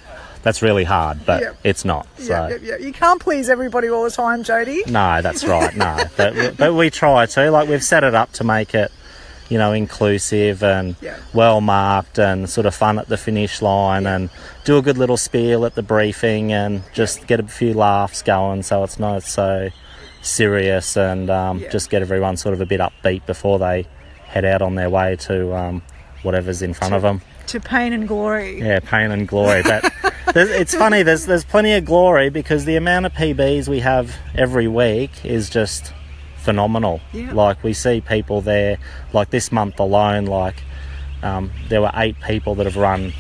[SPEAKER 17] that's really hard, but it's not. So.
[SPEAKER 12] Yep. You can't please everybody all the time, Jody.
[SPEAKER 17] No, that's right. No, but we try to. Like, we've set it up to make it, you know, inclusive and well marked and sort of fun at the finish line, and do a good little spiel at the briefing and just get a few laughs going, so it's not so serious, and just get everyone sort of a bit upbeat before they head out on their way to whatever's in front of them.
[SPEAKER 12] To pain and glory.
[SPEAKER 17] Yeah, pain and glory. It's funny, there's plenty of glory because the amount of PBs we have every week is just phenomenal. Like, we see people there, like this month alone, like there were 8 people that have run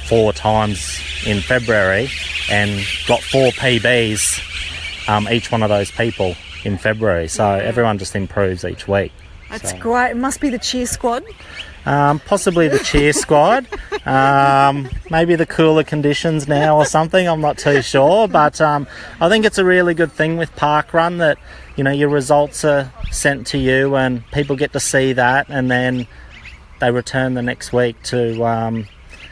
[SPEAKER 17] 4 times in February and got 4 PBs, each one of those people in February. So everyone just improves each week.
[SPEAKER 12] That's great. It must be the cheer squad.
[SPEAKER 17] Possibly the cheer squad, maybe the cooler conditions now or something, I'm not too sure, but I think it's a really good thing with parkrun that, you know, your results are sent to you and people get to see that, and then they return the next week to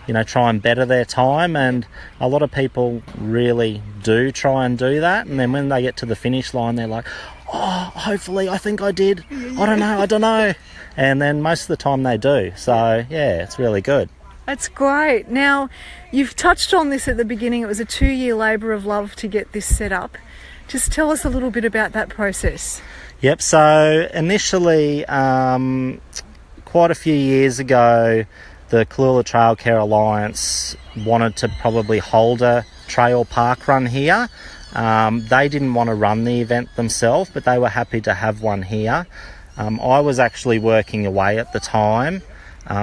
[SPEAKER 17] you know, try and better their time, and a lot of people really do try and do that, and then when they get to the finish line they're like, oh, hopefully I think I did, I don't know. And then most of the time they do. So, yeah, it's really good.
[SPEAKER 12] That's great. Now, you've touched on this at the beginning. It was a 2-year labour of love to get this set up. Just tell us a little bit about that process.
[SPEAKER 17] Yep, so initially, quite a few years ago, the Cooloola Trail Care Alliance wanted to probably hold a trail park run here. They didn't want to run the event themselves, but they were happy to have one here. I was actually working away at the time,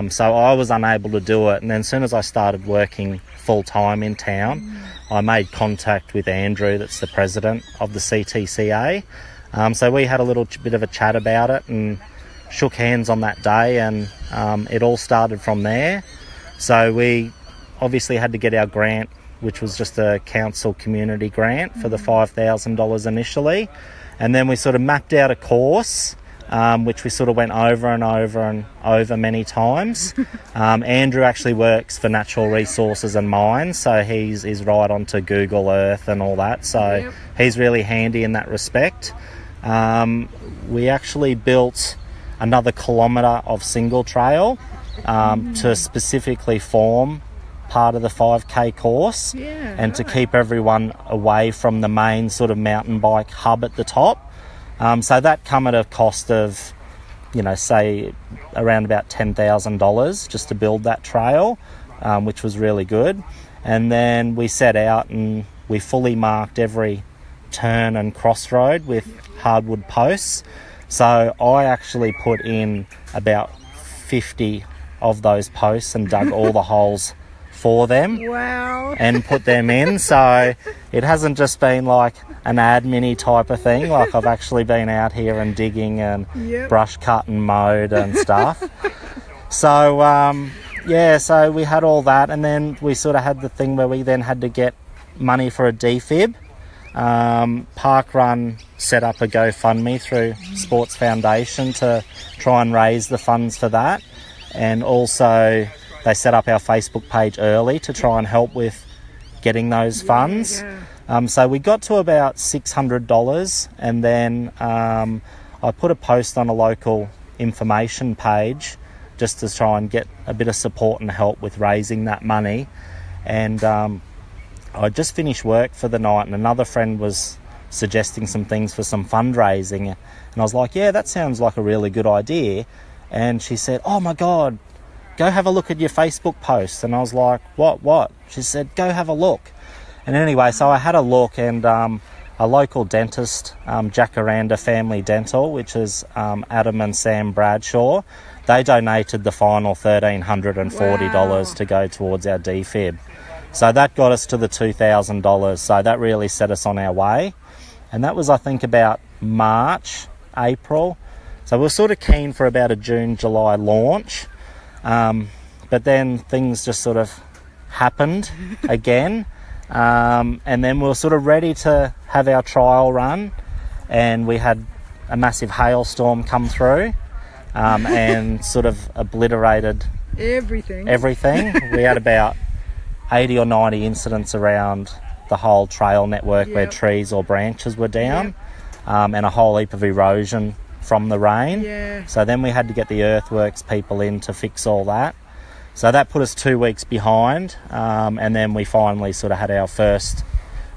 [SPEAKER 17] so I was unable to do it. And then as soon as I started working full-time in town, I made contact with Andrew, that's the president of the CTCA. So we had a little bit of a chat about it and shook hands on that day, and it all started from there. So we obviously had to get our grant, which was just a council community grant for the $5,000 initially. And then we sort of mapped out a course, which we sort of went over and over and over many times. Andrew actually works for Natural Resources and Mines, so he's right onto Google Earth and all that, so he's really handy in that respect. We actually built another kilometre of single trail to specifically form part of the 5K course, and to keep everyone away from the main sort of mountain bike hub at the top. So that come at a cost of, say around about $10,000 just to build that trail, which was really good. And then we set out and we fully marked every turn and crossroad with hardwood posts. So I actually put in about 50 of those posts and dug all the holes for them.
[SPEAKER 12] Wow.
[SPEAKER 17] And put them in. So it hasn't just been like an admin-y type of thing. Like, I've actually been out here and digging and brush cut and mowed and stuff. So so we had all that, and then we sort of had the thing where we then had to get money for a defib. Parkrun set up a GoFundMe through Sports Foundation to try and raise the funds for that, and also they set up our Facebook page early to try and help with getting those funds. So we got to about $600, and then I put a post on a local information page just to try and get a bit of support and help with raising that money. And I just finished work for the night, and another friend was suggesting some things for some fundraising, and I was like, yeah, that sounds like a really good idea. And she said, oh my God, go have a look at your Facebook post. And I was like, what? She said, go have a look. And anyway, so I had a look, and a local dentist, Jacaranda Family Dental, which is Adam and Sam Bradshaw, they donated the final $1,340 to go towards our defib. So that got us to the $2,000. So that really set us on our way. And that was, I think, about March, April. So we were sort of keen for about a June, July launch. But then things just sort of happened again. And then we were sort of ready to have our trial run. And we had a massive hailstorm come through and sort of obliterated
[SPEAKER 12] everything.
[SPEAKER 17] We had about 80 or 90 incidents around the whole trail network where trees or branches were down, and a whole heap of erosion from the rain. So then we had to get the earthworks people in to fix all that. So that put us 2 weeks behind, and then we finally sort of had our first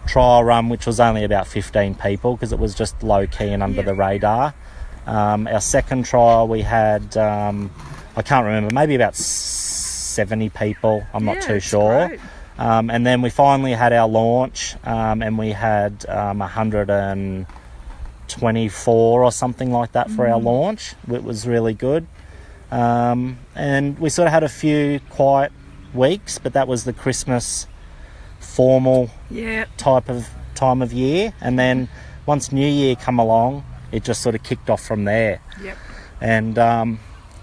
[SPEAKER 17] trial run, which was only about 15 people because it was just low key and under the radar. Our second trial we had, I can't remember, maybe about 70 people, I'm not too sure. And then we finally had our launch, and we had 124 or something like that for our launch. It was really good. And we sort of had a few quiet weeks, but that was the Christmas formal type of time of year. And then once New Year come along, it just sort of kicked off from there. And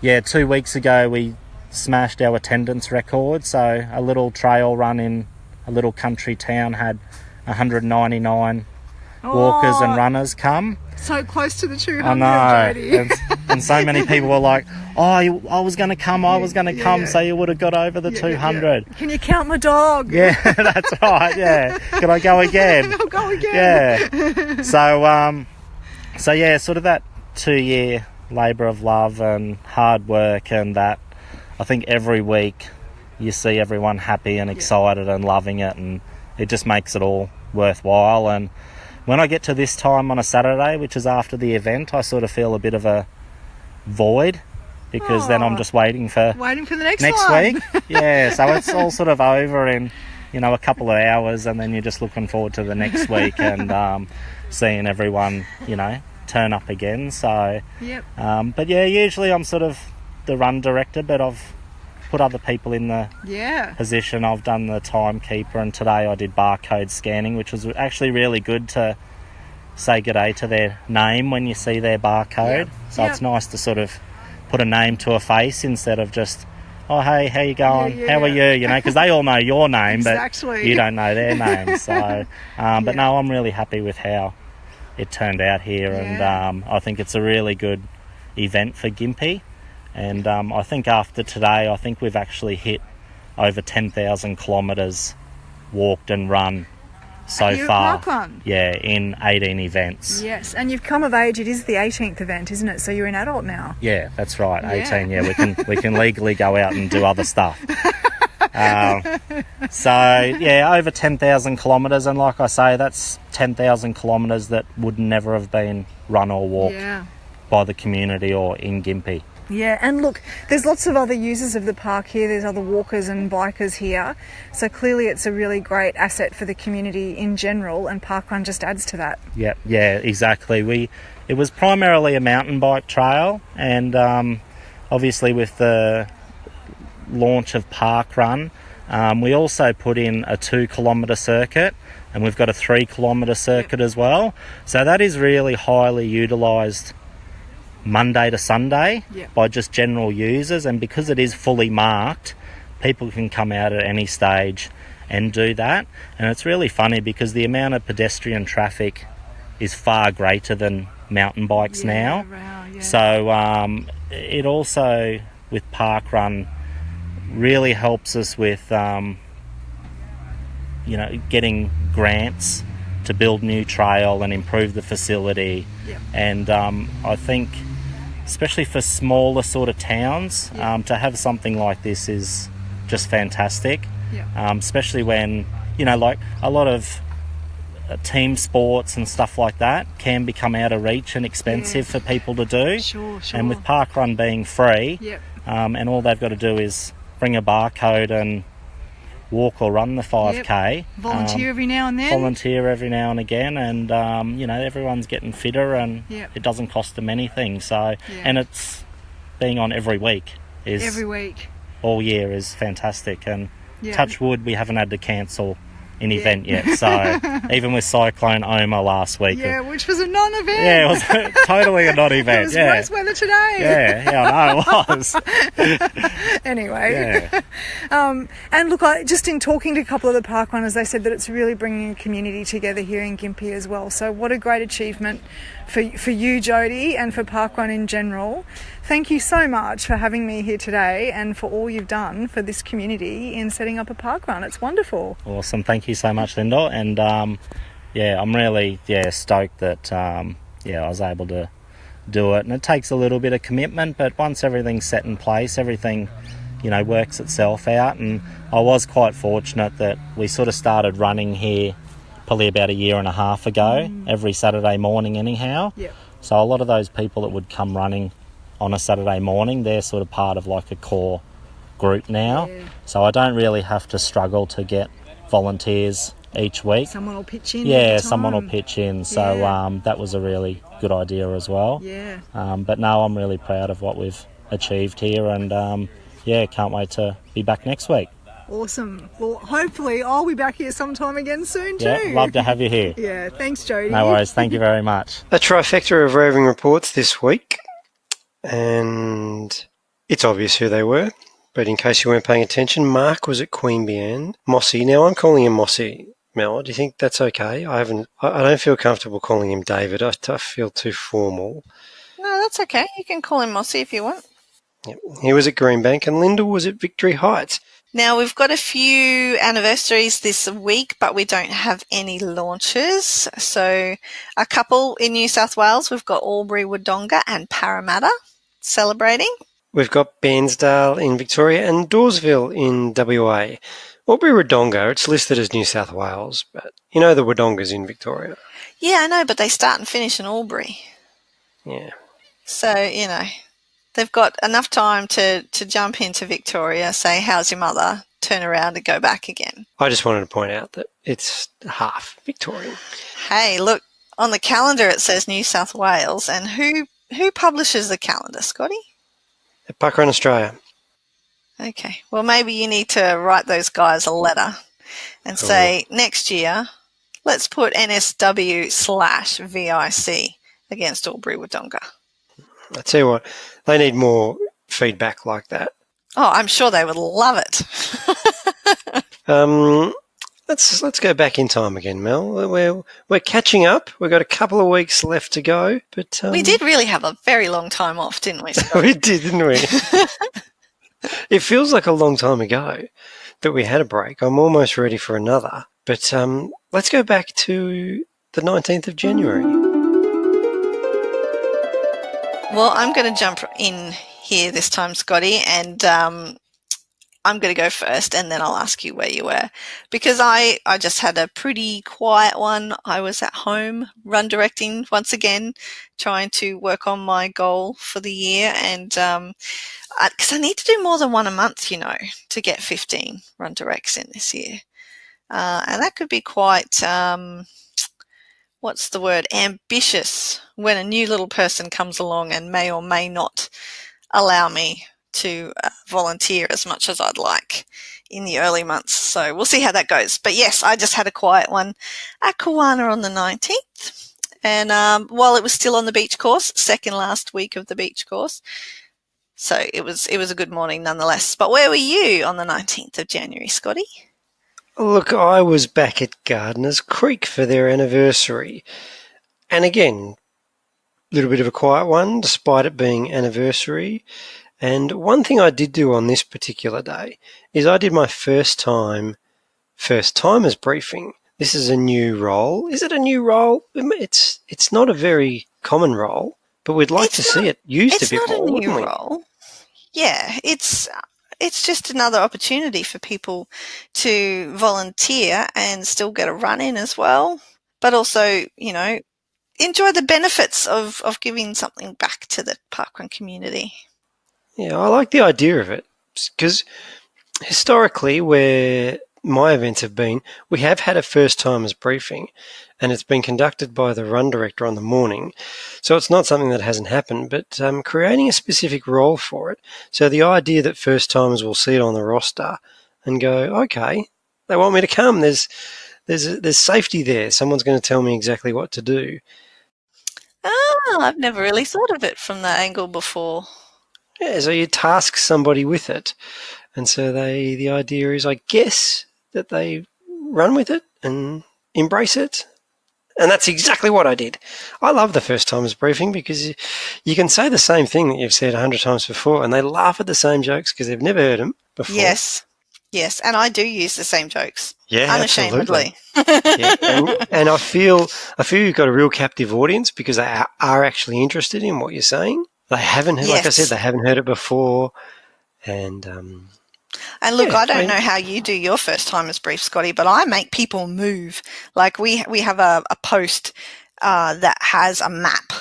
[SPEAKER 17] 2 weeks ago we smashed our attendance record. So a little trail run in a little country town had 199 walkers and runners come.
[SPEAKER 12] So close to the 200.
[SPEAKER 17] I know. And so many people were like, oh, I was going to come, so you would have got over the 200.
[SPEAKER 12] Can you count my dog?
[SPEAKER 17] Yeah, that's right, Can I go again?
[SPEAKER 12] I'll go again.
[SPEAKER 17] Yeah. So sort of that 2 year labour of love and hard work, and that I think every week you see everyone happy and excited and loving it, and it just makes it all worthwhile. And when I get to this time on a Saturday, which is after the event, I sort of feel a bit of a void, because then I'm just waiting for
[SPEAKER 12] the next
[SPEAKER 17] week. So it's all sort of over in a couple of hours, and then you're just looking forward to the next week and seeing everyone turn up again. So but usually I'm sort of the run director, but I've put other people in the position. I've done the timekeeper, and today I did barcode scanning, which was actually really good to say g'day to their name when you see their barcode. So it's nice to sort of put a name to a face instead of just, oh, hey, how you going? How are you? Because they all know your name, but you don't know their name. So, but no, I'm really happy with how it turned out here, and I think it's a really good event for Gympie. And I think after today, I think we've actually hit over 10,000 kilometres walked and run so far.
[SPEAKER 12] Parkrun.
[SPEAKER 17] In 18 events.
[SPEAKER 12] Yes, and you've come of age. It is the 18th event, isn't it? So you're an adult now.
[SPEAKER 17] Yeah, that's right. 18. Yeah, we can legally go out and do other stuff. So, yeah, over 10,000 kilometres, and like I say, that's 10,000 kilometres that would never have been run or walked by the community or in Gympie.
[SPEAKER 12] Yeah, and look, there's lots of other users of the park here. There's other walkers and bikers here. So clearly it's a really great asset for the community in general, and parkrun just adds to that.
[SPEAKER 17] Yeah, exactly. It was primarily a mountain bike trail, and obviously with the launch of parkrun, we also put in a 2-kilometre circuit, and we've got a 3-kilometre circuit as well. So that is really highly utilised Monday to Sunday by just general users, and because it is fully marked, people can come out at any stage and do that. And it's really funny because the amount of pedestrian traffic is far greater than mountain bikes now. So it also, with parkrun, really helps us with getting grants to build new trail and improve the facility. And I think especially for smaller sort of towns, to have something like this is just fantastic. Especially when, like a lot of team sports and stuff like that can become out of reach and expensive for people to do.
[SPEAKER 12] Sure.
[SPEAKER 17] And with parkrun being free, and all they've got to do is bring a barcode and walk or run the 5K.
[SPEAKER 12] Volunteer every now and then.
[SPEAKER 17] Volunteer every now and again, and everyone's getting fitter, and it doesn't cost them anything. So, and it's being on every week all year is fantastic. And touch wood, we haven't had to cancel an event yet. So even with Cyclone Oma last week,
[SPEAKER 12] which was a non-event.
[SPEAKER 17] Yeah, it was totally a non-event.
[SPEAKER 12] It was worse weather today.
[SPEAKER 17] I know it was.
[SPEAKER 12] Anyway, and look, just in talking to a couple of the park runners, they said that it's really bringing a community together here in Gympie as well. So what a great achievement for you, Jodie, and for parkrun in general. Thank you so much for having me here today and for all you've done for this community in setting up a parkrun. It's wonderful.
[SPEAKER 17] Awesome. Thank you so much, Lyndell. And I'm really stoked that I was able to do it. And it takes a little bit of commitment, but once everything's set in place, everything works itself out. And I was quite fortunate that we sort of started running here probably about a year and a half ago, every Saturday morning anyhow. So a lot of those people that would come running on a Saturday morning, they're sort of part of like a core group now. So I don't really have to struggle to get volunteers each week.
[SPEAKER 12] Someone will pitch in.
[SPEAKER 17] Someone will pitch in. So that was a really good idea as well. But no, I'm really proud of what we've achieved here, and can't wait to be back next week.
[SPEAKER 12] Awesome. Well, hopefully I'll be back here sometime again soon too.
[SPEAKER 17] Yeah, love to have you here.
[SPEAKER 12] Yeah, thanks, Jodie.
[SPEAKER 17] No worries. Thank you very much.
[SPEAKER 2] A trifecta of roving reports this week, and it's obvious who they were, but in case you weren't paying attention, Mark was at Queanbeyan. Mossy, now I'm calling him Mossy. Mel, do you think that's okay? I don't feel comfortable calling him David. I feel too formal.
[SPEAKER 1] No, that's okay. You can call him Mossy if you want.
[SPEAKER 2] Yep. He was at Greenbank, and Lyndell was at Victory Heights.
[SPEAKER 1] Now, we've got a few anniversaries this week, but we don't have any launches. So a couple in New South Wales, we've got Albury, Wodonga and Parramatta celebrating.
[SPEAKER 2] We've got Bairnsdale in Victoria and Dawesville in WA. Albury Wodonga, it's listed as New South Wales, but the Wodonga's in Victoria.
[SPEAKER 1] Yeah, I know, but they start and finish in Albury.
[SPEAKER 2] Yeah.
[SPEAKER 1] So, they've got enough time to jump into Victoria, say, how's your mother, turn around and go back again.
[SPEAKER 2] I just wanted to point out that it's half Victorian.
[SPEAKER 1] Hey, look, on the calendar it says New South Wales, and who publishes the calendar, Scotty?
[SPEAKER 2] At Parkrun Australia.
[SPEAKER 1] Okay, well, maybe you need to write those guys a letter and say, next year, let's put NSW/VIC against Albury Wodonga.
[SPEAKER 2] I tell you what, they need more feedback like that.
[SPEAKER 1] Oh, I'm sure they would love it.
[SPEAKER 2] Let's go back in time again, Mel. We're catching up. We've got a couple of weeks left to go, but
[SPEAKER 1] we did really have a very long time off, didn't we, Scott?
[SPEAKER 2] We did, didn't we? It feels like a long time ago that we had a break. I'm almost ready for another, but let's go back to the 19th of January.
[SPEAKER 1] Well, I'm going to jump in here this time, Scotty, and I'm going to go first and then I'll ask you where you were, because I just had a pretty quiet one. I was at home run directing once again, trying to work on my goal for the year, and because I need to do more than one a month, to get 15 run directs in this year. And that could be quite, what's the word, ambitious when a new little person comes along and may or may not allow me to volunteer as much as I'd like in the early months. So we'll see how that goes. But yes, I just had a quiet one at Queanbeyan on the 19th. And while it was still on the beach course, second last week of the beach course. So it was a good morning nonetheless. But where were you on the 19th of January, Scotty?
[SPEAKER 2] Look, I was back at Gardeners Creek for their anniversary. And again, a little bit of a quiet one, despite it being anniversary. And one thing I did do on this particular day is I did my first timers briefing. This is a new role. Is it a new role? It's not a very common role, but we'd like to see it used a bit more.
[SPEAKER 1] It's not a new role. Yeah, it's just another opportunity for people to volunteer and still get a run in as well, but also, enjoy the benefits of giving something back to the parkrun community.
[SPEAKER 2] Yeah, I like the idea of it, because historically, where my events have been, we have had a first-timers briefing, and it's been conducted by the run director on the morning. So it's not something that hasn't happened, but creating a specific role for it. So the idea that first-timers will see it on the roster and go, okay, they want me to come. There's safety there. Someone's going to tell me exactly what to do.
[SPEAKER 1] Oh, I've never really thought of it from that angle before.
[SPEAKER 2] Yeah, so you task somebody with it. And so the idea is, I guess, that they run with it and embrace it. And that's exactly what I did. I love the first timers briefing, because you can say the same thing that you've said 100 times before, and they laugh at the same jokes because they've never heard them before.
[SPEAKER 1] Yes, and I do use the same jokes.
[SPEAKER 2] Yeah,
[SPEAKER 1] unashamedly.
[SPEAKER 2] And I feel you've got a real captive audience, because they are actually interested in what you're saying. They haven't, like I said, they haven't heard it before. And
[SPEAKER 1] look, I don't know how you do your first timers brief, Scotty, but I make people move. Like we have a post that has a map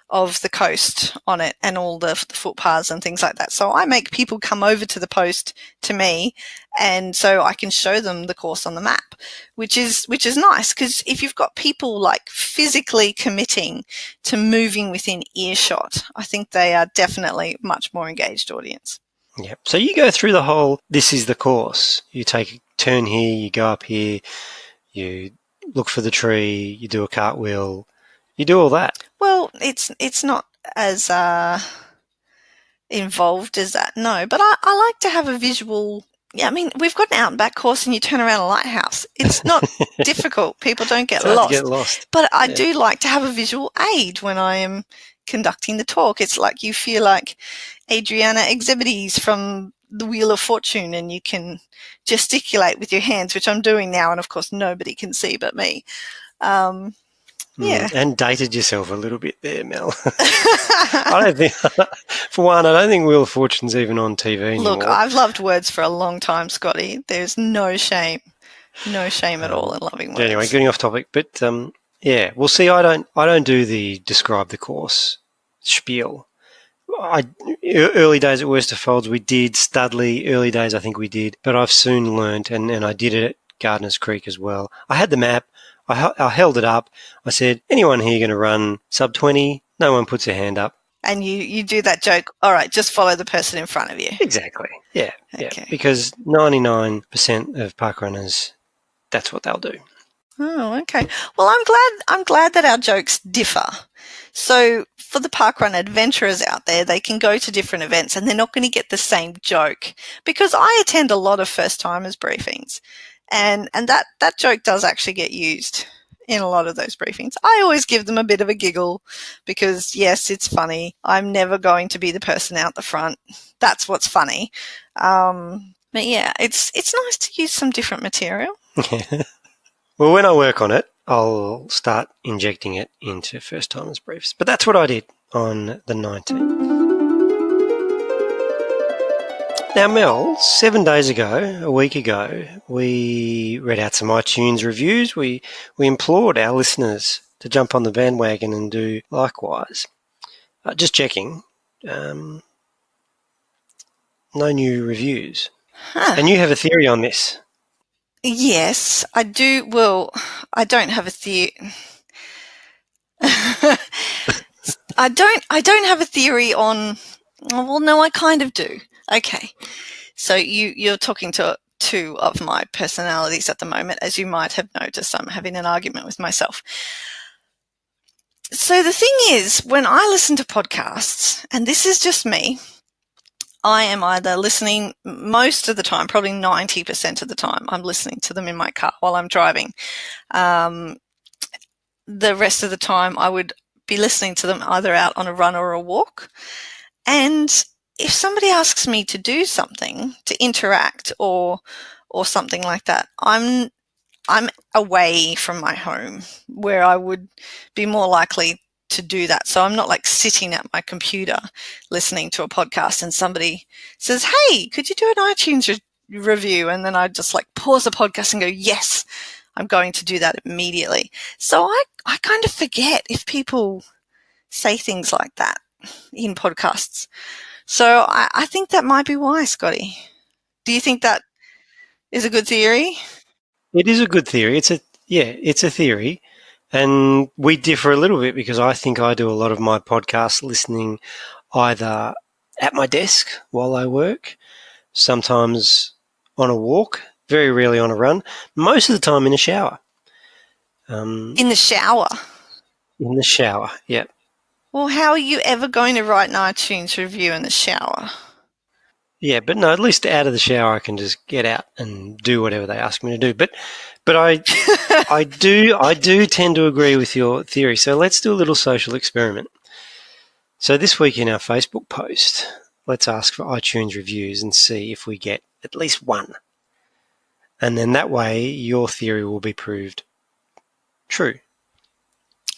[SPEAKER 1] of the coast on it and all the footpaths and things like that. So I make people come over to the post to me, and so I can show them the course on the map, which is nice, because if you've got people like physically committing to moving within earshot, I think they are definitely a much more engaged audience.
[SPEAKER 2] Yeah. So you go through the whole, this is the course. You take a turn here, you go up here, you look for the tree, you do a cartwheel, you do all that.
[SPEAKER 1] Well, it's not as involved as that, no. But I like to have a visual. Yeah, I mean, we've got an out and back course, and you turn around a lighthouse. It's not difficult. People don't get lost. But I do like to have a visual aid when I am conducting the talk. It's like you feel like Adriana Exhibites from The Wheel of Fortune, and you can gesticulate with your hands, which I'm doing now, and of course nobody can see but me. Yeah.
[SPEAKER 2] And dated yourself a little bit there, Mel. I don't think, for one, I don't think Wheel of Fortune's even on TV anymore.
[SPEAKER 1] Look, I've loved words for a long time, Scotty. There's no shame at all in loving words.
[SPEAKER 2] Anyway, getting off topic, but yeah, we'll see. I don't do the describe the course spiel. Early days at Westerfolds we did, Studley, early days I think we did, but I've soon learnt, and I did it at Gardeners Creek as well. I had the map. I held it up. I said, anyone here going to run sub 20? No one puts their hand up.
[SPEAKER 1] And you do that joke, all right, just follow the person in front of you.
[SPEAKER 2] Exactly. Yeah.
[SPEAKER 1] Okay.
[SPEAKER 2] Yeah. Because 99% of park runners, that's what they'll do.
[SPEAKER 1] Oh, okay. Well, I'm glad that our jokes differ. So for the parkrun adventurers out there, they can go to different events and they're not going to get the same joke, because I attend a lot of first timers briefings. And that joke does actually get used in a lot of those briefings. I always give them a bit of a giggle because, yes, it's funny. I'm never going to be the person out the front. That's what's funny. But, yeah, it's nice to use some different material.
[SPEAKER 2] Well, when I work on it, I'll start injecting it into first timers briefs. But that's what I did on the 19th. Now, Mel, 7 days ago, a week ago, we read out some iTunes reviews. We implored our listeners to jump on the bandwagon and do likewise. Just checking. No new reviews.
[SPEAKER 1] Huh.
[SPEAKER 2] And you have a theory on this.
[SPEAKER 1] Yes, I do. Well, I don't have a theory. I don't have a theory on. Well, no, I kind of do. Okay, so you're talking to two of my personalities at the moment, as you might have noticed. I'm having an argument with myself. So the thing is, when I listen to podcasts, and this is just me, I am either listening most of the time, probably 90% of the time, I'm listening to them in my car while I'm driving. The rest of the time, I would be listening to them either out on a run or a walk. And if somebody asks me to do something, to interact or something like that, I'm away from my home where I would be more likely to do that. So I'm not like sitting at my computer listening to a podcast and somebody says, hey, could you do an iTunes review? And then I just like pause the podcast and go, yes, I'm going to do that immediately. So I kind of forget if people say things like that in podcasts. So I think that might be why, Scotty. Do you think that is a good theory?
[SPEAKER 2] It is a good theory. It's a theory. And we differ a little bit because I think I do a lot of my podcast listening either at my desk while I work, sometimes on a walk, very rarely on a run, most of the time in a shower.
[SPEAKER 1] In the shower?
[SPEAKER 2] In the shower, yeah.
[SPEAKER 1] Well, how are you ever going to write an iTunes review in the shower?
[SPEAKER 2] Yeah, but no, at least out of the shower I can just get out and do whatever they ask me to do. But I do tend to agree with your theory. So let's do a little social experiment. So this week in our Facebook post, let's ask for iTunes reviews and see if we get at least one. And then that way your theory will be proved true.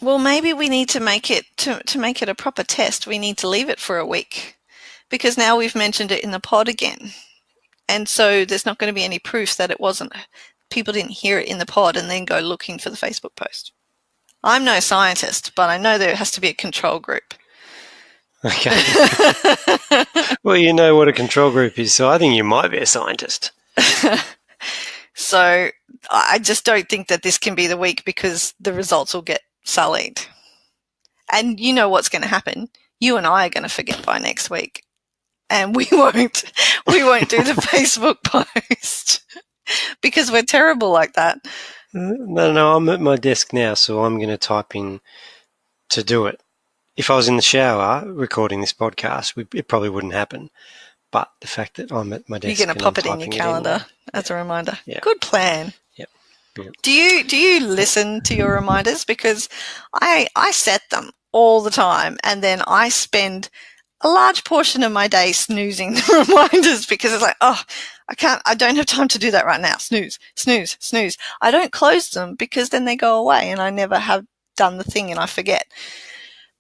[SPEAKER 1] Well, maybe we need to make it to make it a proper test. We need to leave it for a week because now we've mentioned it in the pod again. And so there's not going to be any proof that it wasn't. People didn't hear it in the pod and then go looking for the Facebook post. I'm no scientist, but I know there has to be a control group.
[SPEAKER 2] Okay. Well, you know what a control group is, so I think you might be a scientist.
[SPEAKER 1] So I just don't think that this can be the week because the results will get sullied. And you know what's going to happen. You and I are going to forget by next week. And we won't do the Facebook post because we're terrible like that.
[SPEAKER 2] No, I'm at my desk now, so I'm going to type in to do it. If I was in the shower recording this podcast, it probably wouldn't happen. But the fact that I'm at my desk,
[SPEAKER 1] you're going to pop it in your calendar as a reminder.
[SPEAKER 2] Yeah.
[SPEAKER 1] Good plan.
[SPEAKER 2] Yep.
[SPEAKER 1] Do you listen to your reminders? Because I set them all the time, and then I spend a large portion of my day snoozing the reminders because it's like, oh, I don't have time to do that right now. Snooze, snooze, snooze. I don't close them because then they go away and I never have done the thing and I forget.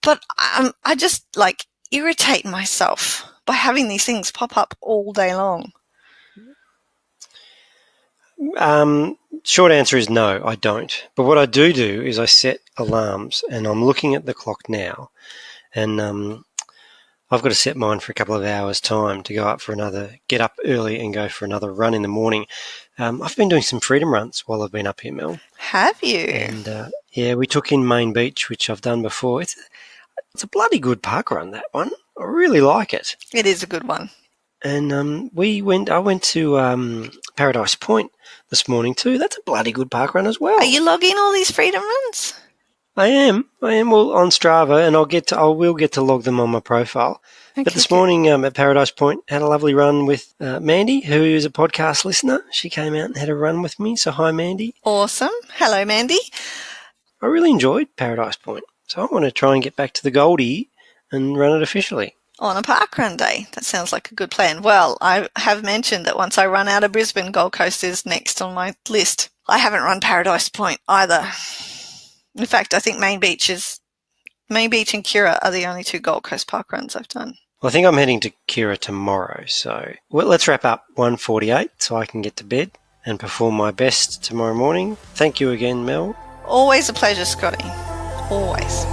[SPEAKER 1] But I just like irritate myself by having these things pop up all day long.
[SPEAKER 2] Short answer is no, I don't. But what I do is I set alarms, and I'm looking at the clock now, and I've got to set mine for a couple of hours' time to get up early and go for another run in the morning. I've been doing some freedom runs while I've been up here, Mel.
[SPEAKER 1] Have you?
[SPEAKER 2] And we took in Main Beach, which I've done before. It's a bloody good park run, that one. I really like it.
[SPEAKER 1] It is a good one.
[SPEAKER 2] And I went to Paradise Point this morning too. That's a bloody good park run as well.
[SPEAKER 1] Are you logging all these freedom runs?
[SPEAKER 2] I am. Well, on Strava, and I will get to log them on my profile.
[SPEAKER 1] Okay,
[SPEAKER 2] but this morning at Paradise Point, had a lovely run with Mandy, who is a podcast listener. She came out and had a run with me. So hi, Mandy.
[SPEAKER 1] Awesome. Hello, Mandy.
[SPEAKER 2] I really enjoyed Paradise Point, so I want to try and get back to the Goldie and run it officially.
[SPEAKER 1] On a parkrun day. That sounds like a good plan. Well, I have mentioned that once I run out of Brisbane, Gold Coast is next on my list. I haven't run Paradise Point either. In fact, I think Main Beach and Cura are the only two Gold Coast parkruns I've done.
[SPEAKER 2] Well, I think I'm heading to Kira tomorrow, so let's wrap up 1:48 so I can get to bed and perform my best tomorrow morning. Thank you again, Mel.
[SPEAKER 1] Always a pleasure, Scotty. Always.